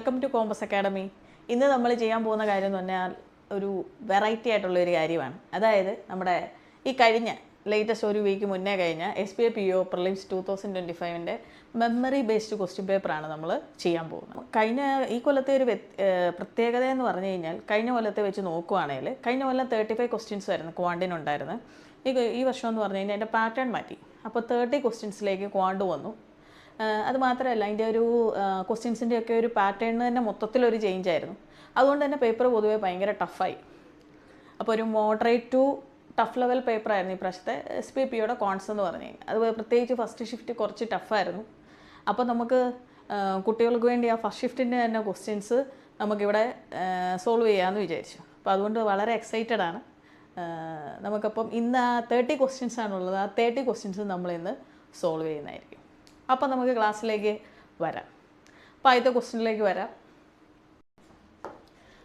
Welcome to compass academy. ഇന്ന് നമ്മൾ ചെയ്യാൻ പോകുന്ന കാര്യം എന്ന് പറഞ്ഞാൽ ഒരു വെറൈറ്റി ആയിട്ടുള്ളൊരു കാര്യമാണ്. അതായത് നമ്മുടെ ഈ കഴിഞ്ഞ ലേറ്റസ്റ്റ് ഒരു വീക്ക് മുന്നേ കഴിഞ്ഞ SBI PO prelims 2025 memory based question പേപ്പറാണ് നമ്മൾ ചെയ്യാൻ പോകുന്നത്. കഴിഞ്ഞ ഈ കൊല്ലത്തെ ഒരു പ്രത്യേകത എന്ന് പറഞ്ഞു കഴിഞ്ഞാൽ കഴിഞ്ഞ കൊല്ലത്തെ വെച്ച് നോക്കുകയാണെങ്കിൽ കഴിഞ്ഞ കൊല്ലം 35 ക്വസ്റ്റ്യൻസ് ആയിരുന്നു ക്വാണ്ടിനുണ്ടായിരുന്നു. ഈ വർഷം എന്ന് പറഞ്ഞു കഴിഞ്ഞാൽ അതിൻ്റെ പാറ്റേൺ മാറ്റി. അപ്പോൾ 30 ക്വസ്റ്റ്യൻസിലേക്ക് ക്വാണ്ട് വന്നു. അത് മാത്രമല്ല അതിൻ്റെ ഒരു ക്വസ്റ്റ്യൻസിൻ്റെ ഒക്കെ ഒരു പാറ്റേണിന് തന്നെ മൊത്തത്തിലൊരു ചേഞ്ച് ആയിരുന്നു. അതുകൊണ്ട് തന്നെ പേപ്പർ പൊതുവേ ഭയങ്കര ടഫായി. അപ്പോൾ ഒരു മോഡറേറ്റ് ടു ടഫ് ലെവൽ പേപ്പറായിരുന്നു ഈ പ്രാവശ്യത്തെ SBI POയുടെ കോൺസ് എന്ന് പറഞ്ഞു കഴിഞ്ഞാൽ. അത് പ്രത്യേകിച്ച് ഫസ്റ്റ് ഷിഫ്റ്റ് കുറച്ച് ടഫായിരുന്നു. അപ്പോൾ നമുക്ക് കുട്ടികൾക്ക് വേണ്ടി ആ ഫസ്റ്റ് ഷിഫ്റ്റിൻ്റെ തന്നെ ക്വസ്റ്റ്യൻസ് നമുക്കിവിടെ സോൾവ് ചെയ്യാമെന്ന് വിചാരിച്ചു. അപ്പോൾ അതുകൊണ്ട് വളരെ എക്സൈറ്റഡ് ആണ്. നമുക്കപ്പം ഇന്ന് 30 ക്വസ്റ്റ്യൻസ് ആണുള്ളത്. ആ 30 ക്വസ്റ്റ്യൻസ് നമ്മളിന്ന് സോൾവ് ചെയ്യുന്നതായിരിക്കും. അപ്പോൾ നമുക്ക് ക്ലാസ്സിലേക്ക് വരാം. അപ്പോൾ ആദ്യത്തെ ക്വസ്റ്റ്യനിലേക്ക് വരാം.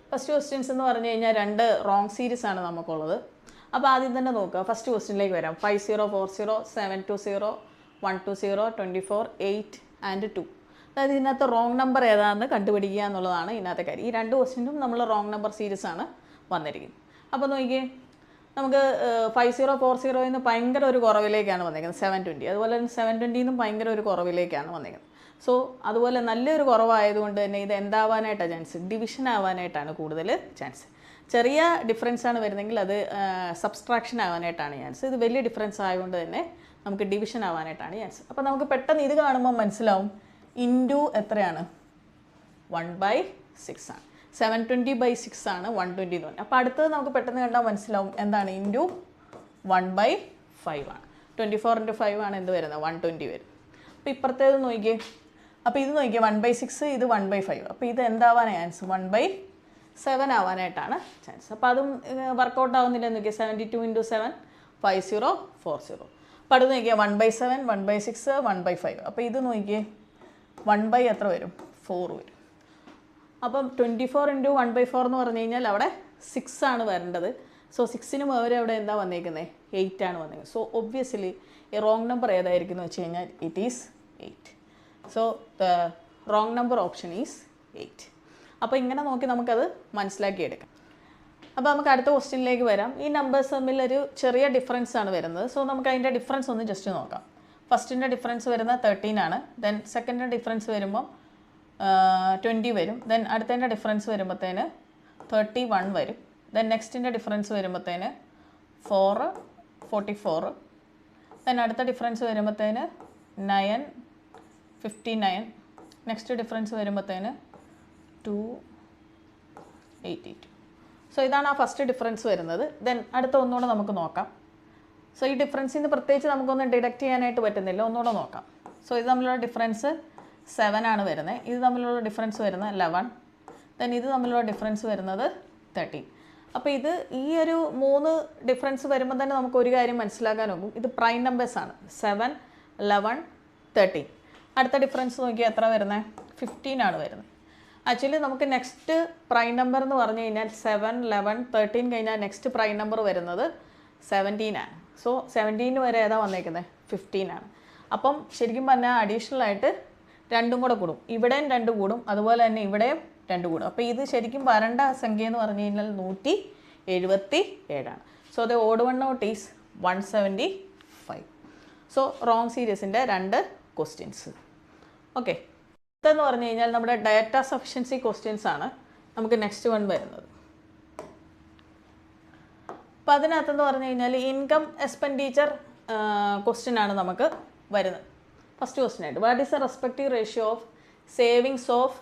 ഫസ്റ്റ് ക്വസ്റ്റ്യൻസ് എന്ന് പറഞ്ഞു കഴിഞ്ഞാൽ 2 റോങ് സീരീസ് ആണ് നമുക്കുള്ളത്. അപ്പോൾ ആദ്യം തന്നെ നോക്കുക. ഫസ്റ്റ് ക്വസ്റ്റ്യനിലേക്ക് വരാം. 50, 40, 720, 120, 24, 8 ആൻഡ് 2. അതായത് ഇതിനകത്ത് റോങ് നമ്പർ ഏതാണെന്ന് കണ്ടുപിടിക്കുക എന്നുള്ളതാണ് ഇതിനകത്തെ കാര്യം. ഈ 2 ക്വസ്റ്റ്യനും നമ്മൾ റോങ് നമ്പർ സീരീസ് ആണ് വന്നിരിക്കുന്നത്. അപ്പോൾ നോക്കിയേ, നമുക്ക് 50, 40 നിന്ന് ഭയങ്കര ഒരു കുറവിലേക്കാണ് വന്നിരിക്കുന്നത് 720. അതുപോലെ തന്നെ 720 നിന്നും ഭയങ്കര ഒരു കുറവിലേക്കാണ് വന്നിരിക്കുന്നത്. സോ അതുപോലെ നല്ലൊരു കുറവായതുകൊണ്ട് തന്നെ ഇത് എന്താവാനായിട്ടാണ് ചാൻസ്? ഡിവിഷൻ ആവാനായിട്ടാണ് കൂടുതൽ ചാൻസ്. ചെറിയ ഡിഫറൻസ് ആണ് വരുന്നതെങ്കിൽ അത് സബ്സ്ട്രാക്ഷൻ ആവാനായിട്ടാണ് ചാൻസ്. ഇത് വലിയ ഡിഫറൻസ് ആയതുകൊണ്ട് തന്നെ നമുക്ക് ഡിവിഷൻ ആവാനായിട്ടാണ് ചാൻസ്. അപ്പോൾ നമുക്ക് പെട്ടെന്ന് ഇത് കാണുമ്പോൾ മനസ്സിലാവും ഇൻറ്റു എത്രയാണ്? 1/6 ആണ്. 720/6 ആണ് 120 എന്ന് പറഞ്ഞാൽ. അപ്പോൾ അടുത്തത് നമുക്ക് പെട്ടെന്ന് കണ്ടാൽ മനസ്സിലാവും എന്താണ്? ഇൻറ്റു 1/5 ആണ്. 24 × 5 ആണ് എന്ത് വരുന്നത്? 120 വരും. അപ്പോൾ ഇപ്പുറത്തേത് നോക്കിയേ. അപ്പോൾ ഇത് നോക്കിയേ 1/6, ഇത് 1/5. അപ്പോൾ ഇത് എന്താവാനാണ് ചാൻസ്? 1/7 ആവാനായിട്ടാണ് ചാൻസ്. അപ്പോൾ അതും വർക്കൗട്ട് ആവുന്നില്ല. നോക്കിയാൽ 72 × 7 5040. അപ്പോൾ അടുത്ത് നോക്കിയാൽ 1/7, 1/6, 1/5. അപ്പോൾ ഇത് നോക്കിയേ 1/ എത്ര വരും? 4 വരും. അപ്പം 24 × 1/4 എന്ന് പറഞ്ഞു കഴിഞ്ഞാൽ അവിടെ 6 ആണ് വരേണ്ടത്. സോ 6-ന് പകരം അവിടെ എന്താ വന്നേക്കുന്നത്? 8 ആണ് വന്നേക്കുന്നത്. സോ ഒബ്വിയസ്ലി ഈ റോങ് നമ്പർ ഏതായിരിക്കും എന്ന് വെച്ച് കഴിഞ്ഞാൽ it is 8. So the wrong number option is 8. അപ്പോൾ ഇങ്ങനെ നോക്കി നമുക്കത് മനസ്സിലാക്കിയെടുക്കാം. അപ്പോൾ നമുക്ക് അടുത്ത ക്വസ്റ്റ്യനിലേക്ക് വരാം. ഈ നമ്പേഴ്സ് തമ്മിൽ ഒരു ചെറിയ ഡിഫറൻസ് ആണ് വരുന്നത്. സോ നമുക്ക് അതിൻ്റെ ഡിഫറൻസ് ഒന്ന് ജസ്റ്റ് നോക്കാം. ഫസ്റ്റിൻ്റെ ഡിഫറൻസ് വരുന്നത് 13 ആണ്. ദെൻ സെക്കൻഡിൻ്റെ ഡിഫറൻസ് വരുമ്പം 20 വരും. ദെൻ അടുത്തതിൻ്റെ ഡിഫറൻസ് വരുമ്പോഴത്തേന് 31 വരും. ദെൻ നെക്സ്റ്റിൻ്റെ ഡിഫറൻസ് വരുമ്പോഴത്തേന് 4, 44. ദെൻ അടുത്ത ഡിഫറൻസ് വരുമ്പോഴത്തേന് 9, 59. നെക്സ്റ്റ് ഡിഫറൻസ് വരുമ്പോഴത്തേന് 2, 82. സോ ഇതാണ് ആ ഫസ്റ്റ് ഡിഫറൻസ് വരുന്നത്. ദെൻ അടുത്ത ഒന്നുകൂടെ നമുക്ക് നോക്കാം. സോ ഈ ഡിഫറൻസിൽ നിന്ന് പ്രത്യേകിച്ച് നമുക്കൊന്നും ഡിഡക്റ്റ് ചെയ്യാനായിട്ട് പറ്റുന്നില്ല. ഒന്നുകൂടെ നോക്കാം. സോ ഇത് തമ്മിലുള്ള ഡിഫറൻസ് 7 ആണ് വരുന്നത്. ഇത് തമ്മിലുള്ള ഡിഫറൻസ് വരുന്നത് 11. ദെൻ ഇത് തമ്മിലുള്ള ഡിഫറൻസ് വരുന്നത് 13. അപ്പോൾ ഇത് ഈ ഒരു 3 ഡിഫറൻസ് വരുമ്പോൾ തന്നെ നമുക്ക് ഒരു കാര്യം മനസ്സിലാക്കാൻ നോക്കും. ഇത് പ്രൈം നമ്പേഴ്സാണ്. 7, 11, 13. അടുത്ത ഡിഫറൻസ് നോക്കിയാൽ എത്ര വരുന്നത്? 15 ആണ് വരുന്നത്. ആക്ച്വലി നമുക്ക് നെക്സ്റ്റ് പ്രൈം നമ്പർ എന്ന് പറഞ്ഞു കഴിഞ്ഞാൽ 7, 11, 13 കഴിഞ്ഞാൽ നെക്സ്റ്റ് പ്രൈം നമ്പർ വരുന്നത് 17 ആണ്. സോ 17 വരെ ഏതാ വന്നേക്കുന്നത്? 15 ആണ്. അപ്പം ശരിക്കും പറഞ്ഞാൽ അഡീഷണൽ ആയിട്ട് 2 കൂടെ കൂടും. ഇവിടെയും 2 കൂടും, അതുപോലെ തന്നെ ഇവിടെയും 2 കൂടും. അപ്പോൾ ഇത് ശരിക്കും വരേണ്ട സംഖ്യ എന്ന് പറഞ്ഞു കഴിഞ്ഞാൽ 177 ആണ്. So the odd one out is 175. So wrong സീരീസിൻ്റെ 2 ക്വസ്റ്റ്യൻസ്. ഓക്കെ, ഇതെന്ന് പറഞ്ഞു കഴിഞ്ഞാൽ നമ്മുടെ ഡാറ്റ സഫിഷ്യൻസി ക്വസ്റ്റ്യൻസ് ആണ് നമുക്ക് നെക്സ്റ്റ് വൺ വരുന്നത്. അപ്പോൾ അതിനകത്തെന്ന് പറഞ്ഞു കഴിഞ്ഞാൽ ഇൻകം എക്സ്പെൻഡിച്ചർ ക്വസ്റ്റ്യൻ ആണ് നമുക്ക് വരുന്നത്. ഫസ്റ്റ് ക്വസ്റ്റ്യൻ ആയിട്ട് what is the respective ratio of savings of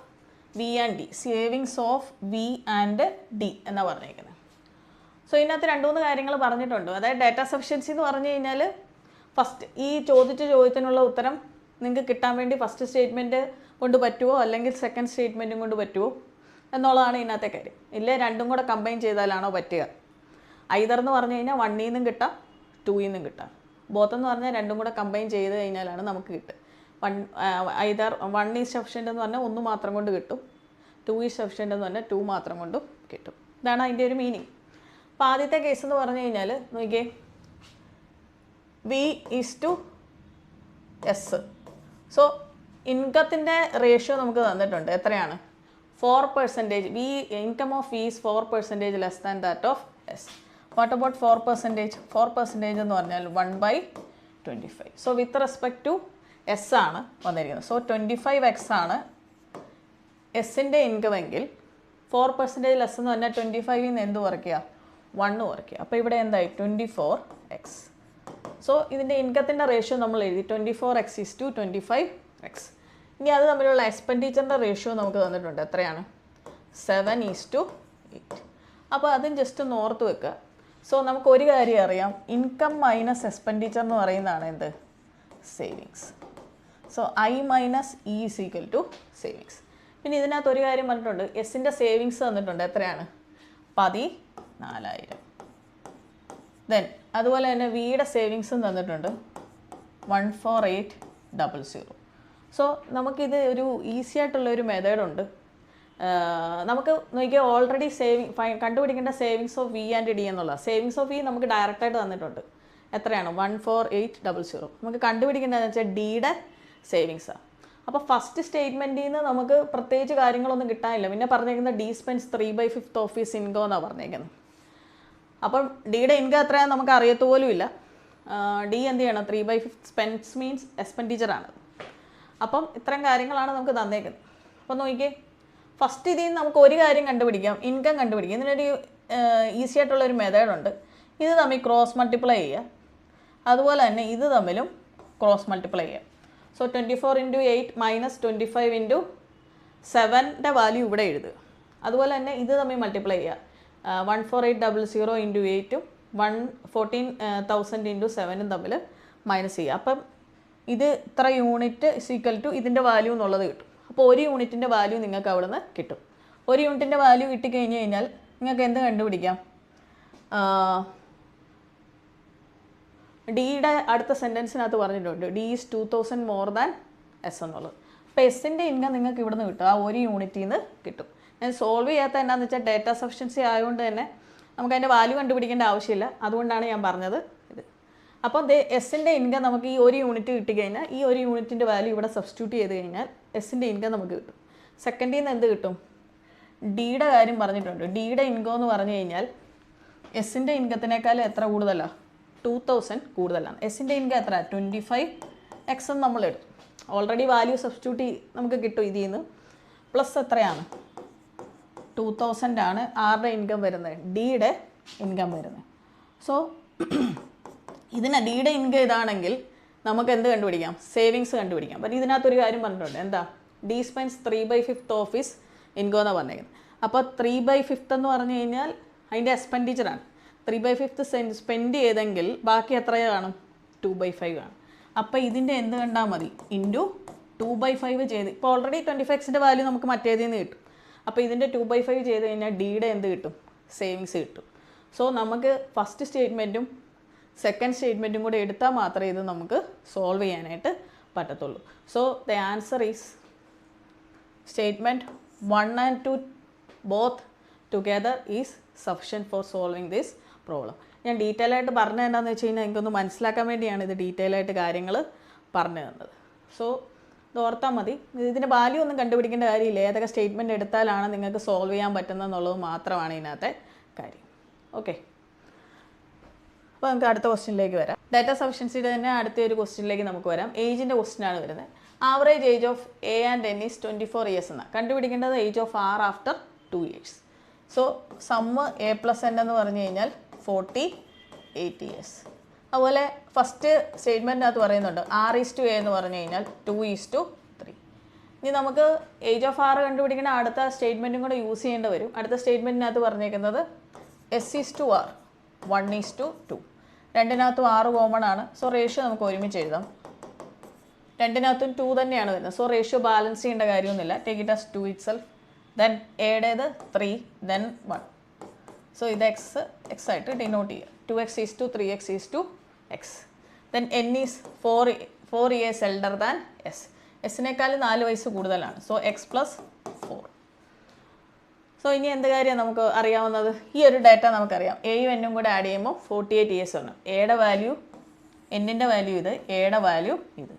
V and D? Savings of V and D എന്നാണ് പറഞ്ഞിരിക്കുന്നത്. സോ ഇതിനകത്ത് 2-3 കാര്യങ്ങൾ പറഞ്ഞിട്ടുണ്ട്. അതായത് ഡാറ്റ സഫിഷ്യൻസി എന്ന് പറഞ്ഞു കഴിഞ്ഞാൽ ഫസ്റ്റ് ഈ ചോദിച്ച ചോദ്യത്തിനുള്ള ഉത്തരം നിങ്ങൾക്ക് കിട്ടാൻ വേണ്ടി ഫസ്റ്റ് സ്റ്റേറ്റ്മെൻറ്റ് കൊണ്ട് പറ്റുമോ അല്ലെങ്കിൽ സെക്കൻഡ് സ്റ്റേറ്റ്മെൻറ്റും കൊണ്ട് പറ്റുമോ എന്നുള്ളതാണ് ഇതിനകത്തെ കാര്യം. ഇല്ലേ 2ഉം കൂടെ കമ്പൈൻ ചെയ്താലാണോ പറ്റുക? ഐദർ എന്ന് പറഞ്ഞു കഴിഞ്ഞാൽ 1-ൽ നിന്നും കിട്ടാം, 2-ൽ നിന്നും കിട്ടാം. ബോത്തെന്ന് പറഞ്ഞാൽ 2ഉം കൂടെ കമ്പൈൻ ചെയ്ത് കഴിഞ്ഞാലാണ് നമുക്ക് കിട്ടുക. ഐദർ 1 ഈസ് സഫിഷ്യൻ്റ് എന്ന് പറഞ്ഞാൽ 1 മാത്രം കൊണ്ട് കിട്ടും, 2 ഈസ് സഫിഷ്യൻ്റ് എന്ന് പറഞ്ഞാൽ 2 മാത്രം കൊണ്ടും കിട്ടും. ഇതാണ് അതിൻ്റെ ഒരു മീനിങ്. അപ്പോൾ ആദ്യത്തെ കേസ് എന്ന് പറഞ്ഞു കഴിഞ്ഞാൽ നോക്കിയേ, V is to S. So ഇൻകത്തിൻ്റെ റേഷ്യോ നമുക്ക് തന്നിട്ടുണ്ട്. എത്രയാണ്? 4%, income of V is 4% less than that of S. What about 4%? 4% എന്ന് പറഞ്ഞാൽ 1/25. So with respect to S ആണ് വന്നിരിക്കുന്നത്. So 25x ആണ് എസിൻ്റെ ഇൻകം എങ്കിൽ 4% ലെസ് എന്ന് പറഞ്ഞാൽ 25 നിന്ന് എന്ത് കുറയ്ക്കുക? 1 കുറയ്ക്കുക. അപ്പോൾ ഇവിടെ എന്തായി? 24x. സോ ഇതിൻ്റെ ഇൻകത്തിൻ്റെ റേഷ്യോ നമ്മൾ എഴുതി 24x is to 25x. ഇനി അത് തമ്മിലുള്ള എക്സ്പെൻഡിച്ചറിൻ്റെ റേഷ്യോ നമുക്ക് തന്നിട്ടുണ്ട്. എത്രയാണ്? 7:8. അപ്പോൾ അതും ജസ്റ്റ് ഒന്ന് ഓർത്ത് വെക്കുക. സോ നമുക്ക് ഒരു കാര്യം അറിയാം, ഇൻകം മൈനസ് എക്സ്പെൻഡിച്ചർ എന്ന് പറയുന്നതാണ് എന്ത്? Savings. So I minus E is equal to savings. പിന്നെ ഇതിനകത്ത് ഒരു കാര്യം പറഞ്ഞിട്ടുണ്ട്, എസിൻ്റെ സേവിങ്സ് തന്നിട്ടുണ്ട്. എത്രയാണ്? 14,000. ദെൻ അതുപോലെ തന്നെ വിയുടെ സേവിങ്സും തന്നിട്ടുണ്ട് 148,000. സോ നമുക്കിത് ഒരു ഈസി ആയിട്ടുള്ളൊരു മെത്തേഡുണ്ട്. നമുക്ക് നോക്കിയാൽ ഓൾറെഡി കണ്ടുപിടിക്കേണ്ട savings of V and D എന്നുള്ള സേവിങ്സ് ഓഫ് വി നമുക്ക് ഡയറക്റ്റായിട്ട് തന്നിട്ടുണ്ട്. എത്രയാണ്? 148,000. നമുക്ക് കണ്ടുപിടിക്കേണ്ടതെന്ന് വെച്ചാൽ ഡിയുടെ സേവിങ്സാണ്. അപ്പോൾ ഫസ്റ്റ് സ്റ്റേറ്റ്മെൻറ്റിൽ നിന്ന് നമുക്ക് പ്രത്യേകിച്ച് കാര്യങ്ങളൊന്നും കിട്ടാനില്ല. പിന്നെ പറഞ്ഞേക്കുന്നത് ഡി സ്പെൻസ് 3/5 ഓഫ് ഹിസ് ഇൻകം എന്നാണ് പറഞ്ഞേക്കുന്നത്. അപ്പം ഡിയുടെ ഇൻകം എത്രയാണെന്ന് നമുക്ക് അറിയത്തുപോലും ഇല്ല. ഡി എന്ത് ചെയ്യണം? 3/5 സ്പെൻസ് മീൻസ് എക്സ്പെൻഡിച്ചറാണ്. അപ്പം ഇത്തരം കാര്യങ്ങളാണ് നമുക്ക് തന്നേക്കുന്നത്. അപ്പം നോക്കിയേ, ഫസ്റ്റ് ഇതിൽ നിന്ന് നമുക്ക് ഒരു കാര്യം കണ്ടുപിടിക്കാം, ഇൻകം കണ്ടുപിടിക്കാം. ഇതിനൊരു ഈസി ആയിട്ടുള്ളൊരു മെത്തേഡുണ്ട്. ഇത് തമ്മിൽ ക്രോസ് മൾട്ടിപ്ലൈ ചെയ്യുക, അതുപോലെ തന്നെ ഇത് തമ്മിലും ക്രോസ് മൾട്ടിപ്ലൈ ചെയ്യുക. സോ 24 × 8 മൈനസ് 25 × 7ൻ്റെ വാല്യൂ ഇവിടെ എഴുതുക. അതുപോലെ തന്നെ ഇത് തമ്മിൽ മൾട്ടിപ്ലൈ ചെയ്യുക. 148,000 × 8ഉം 114,000 × 7ഉം തമ്മിൽ മൈനസ് ചെയ്യുക. അപ്പം ഇത് ഇത്ര യൂണിറ്റ് ഈക്വൽ ടു ഇതിൻ്റെ വാല്യൂ എന്നുള്ളത് കിട്ടും. അപ്പോൾ ഒരു യൂണിറ്റിൻ്റെ വാല്യൂ നിങ്ങൾക്ക് അവിടെ നിന്ന് കിട്ടും. ഒരു യൂണിറ്റിൻ്റെ വാല്യൂ കിട്ടിക്കഴിഞ്ഞ് കഴിഞ്ഞാൽ നിങ്ങൾക്ക് എന്ത് കണ്ടുപിടിക്കാം? ഡിയുടെ അടുത്ത സെൻറ്റൻസിനകത്ത് പറഞ്ഞിട്ടുണ്ട് D is 2,000 more than S എന്നുള്ളത്. അപ്പോൾ എസിൻ്റെ ഇൻകം നിങ്ങൾക്ക് ഇവിടെ നിന്ന് കിട്ടും, ആ ഒരു യൂണിറ്റിൽ നിന്ന് കിട്ടും. ഞാൻ സോൾവ് ചെയ്യാത്ത എന്താണെന്ന് വെച്ചാൽ ഡേറ്റ സഫിഷ്യൻസി ആയതുകൊണ്ട് തന്നെ നമുക്ക് അതിൻ്റെ വാല്യൂ കണ്ടുപിടിക്കേണ്ട ആവശ്യമില്ല. അതുകൊണ്ടാണ് ഞാൻ പറഞ്ഞത് ഇത്. അപ്പോൾ എസിൻ്റെ ഇൻകം നമുക്ക് ഈ ഒരു യൂണിറ്റ് കിട്ടിക്കഴിഞ്ഞാൽ ഈ ഒരു യൂണിറ്റിൻ്റെ വാല്യൂ ഇവിടെ സബ്സ്റ്റിറ്റ്യൂട്ട് ചെയ്ത് കഴിഞ്ഞാൽ എസിൻ്റെ ഇൻകം നമുക്ക് കിട്ടും. സെക്കൻഡിൽ നിന്ന് എന്ത് കിട്ടും? ഡിയുടെ കാര്യം പറഞ്ഞിട്ടുണ്ട്. ഡിയുടെ ഇൻകം എന്ന് പറഞ്ഞു കഴിഞ്ഞാൽ എസിൻ്റെ ഇൻകത്തിനേക്കാൾ എത്ര കൂടുതലാണ്? 2,000 കൂടുതലാണ്. എസിൻ്റെ ഇൻകം എത്ര? 25x എന്ന് നമ്മൾ എടുത്തു. ഓൾറെഡി വാല്യൂ സബ്സ്റ്റിറ്റ്യൂട്ട് നമുക്ക് കിട്ടും ഇതിൽ നിന്ന്. പ്ലസ് എത്രയാണ്? 2,000 ആണ് ആരുടെ ഇൻകം വരുന്നത്? ഡിയുടെ ഇൻകം വരുന്നത്. സോ ഇതിന് ഡിയുടെ ഇൻകം ഇതാണെങ്കിൽ നമുക്ക് എന്ത് കണ്ടുപിടിക്കാം? സേവിങ്സ് കണ്ടുപിടിക്കാം. അപ്പം ഇതിനകത്തൊരു കാര്യം പറഞ്ഞിട്ടുണ്ട്. എന്താ? ഡി സ്പെൻസ് 3/5 ഓഫ് ഹിസ് ഇൻകം എന്നാണ് പറഞ്ഞേക്കുന്നത്. അപ്പോൾ 3/5 എന്ന് പറഞ്ഞു കഴിഞ്ഞാൽ അതിൻ്റെ എക്സ്പെൻഡിച്ചറാണ്. 3/5 സ്പെൻഡ് ചെയ്തെങ്കിൽ ബാക്കി എത്ര കാണും? 2/5 ആണ്. അപ്പോൾ ഇതിൻ്റെ എന്ത് കണ്ടാൽ മതി? ഇൻറ്റു 2/5 ചെയ്ത്, ഇപ്പോൾ ഓൾറെഡി 25xൻ്റെ വാല്യൂ നമുക്ക് മറ്റേതിൽ നിന്ന് കിട്ടും. അപ്പോൾ ഇതിൻ്റെ 2/5 ചെയ്ത് കഴിഞ്ഞാൽ ഡിയുടെ എന്ത് കിട്ടും? സേവിങ്സ് കിട്ടും. സോ നമുക്ക് ഫസ്റ്റ് സ്റ്റേറ്റ്മെൻറ്റും സെക്കൻഡ് സ്റ്റേറ്റ്മെൻറ്റും കൂടെ എടുത്താൽ മാത്രമേ ഇത് നമുക്ക് സോൾവ് ചെയ്യാനായിട്ട് പറ്റത്തുള്ളൂ. So the answer is statement 1 and 2 both together is sufficient four solving this problem. ഞാൻ ഡീറ്റെയിൽ ആയിട്ട് പറഞ്ഞത് എന്താണെന്ന് വെച്ച് കഴിഞ്ഞാൽ എനിക്കൊന്ന് മനസ്സിലാക്കാൻ വേണ്ടിയാണ് ഇത് ഡീറ്റെയിൽ ആയിട്ട് കാര്യങ്ങൾ പറഞ്ഞു തന്നത്. സോ ഇത് ഓർത്താൽ മതി. ഇതിൻ്റെ വാല്യൂ ഒന്നും കണ്ടുപിടിക്കേണ്ട കാര്യമില്ല. ഏതൊക്കെ സ്റ്റേറ്റ്മെൻറ്റ് എടുത്താലാണ് നിങ്ങൾക്ക് സോൾവ് ചെയ്യാൻ പറ്റുന്നതെന്നുള്ളത് മാത്രമാണ് ഇതിനകത്തെ കാര്യം. ഓക്കെ, അപ്പോൾ നമുക്ക് അടുത്ത ക്വസ്റ്റ്യനിലേക്ക് വരാം. ഡാറ്റ സഫിഷ്യൻസിയുടെ തന്നെ അടുത്ത ഒരു ക്വസ്റ്റ്യനിലേക്ക് നമുക്ക് വരാം. ഏജിൻ്റെ ക്വസ്റ്റ്യനാണ് വരുന്നത്. Average age of A and N is 24 years എന്നാണ്. കണ്ടുപിടിക്കേണ്ടത് age of R after 2 years. So sum A plus N എന്ന് പറഞ്ഞു കഴിഞ്ഞാൽ 48 years. അതുപോലെ ഫസ്റ്റ് സ്റ്റേറ്റ്മെൻറ്റിനകത്ത് പറയുന്നുണ്ട് R:(A) എന്ന് പറഞ്ഞു കഴിഞ്ഞാൽ 2:3. ഇനി നമുക്ക് ഏജ് ഓഫ് ആർ കണ്ടുപിടിക്കുന്ന അടുത്ത സ്റ്റേറ്റ്മെൻറ്റും കൂടെ യൂസ് ചെയ്യേണ്ടി വരും. അടുത്ത സ്റ്റേറ്റ്മെൻറ്റിനകത്ത് പറഞ്ഞേക്കുന്നത് S:R 1:2. രണ്ടിനകത്തും 6 കോമൺ ആണ്. സോ റേഷ്യോ നമുക്ക് ഒരുമിച്ച് എഴുതാം. രണ്ടിനകത്തും 2 തന്നെയാണ് വരുന്നത്. സോ റേഷ്യോ ബാലൻസ് ചെയ്യേണ്ട കാര്യമൊന്നുമില്ല. Take it as 2 itself. Then എയുടേത് 3, ദെൻ 1. സോ ഇത് എക്സ് ആയിട്ട് ഡിനോട്ട് ചെയ്യുക. 2x is to 3x is to x. Then n is 4 years elder than s. എസിനേക്കാൾ 4 വയസ്സ് കൂടുതലാണ്. So x + 4. സോ ഇനി എന്ത് കാര്യമാണ് നമുക്ക് അറിയാവുന്നത്? ഈ ഒരു ഡാറ്റ നമുക്കറിയാം. എയും എന്നും കൂടെ ആഡ് ചെയ്യുമ്പോൾ 48 years ആണ്. എയുടെ വാല്യൂ, എന്നിൻ്റെ വാല്യൂ ഇത്, എയുടെ വാല്യൂ ഇത്.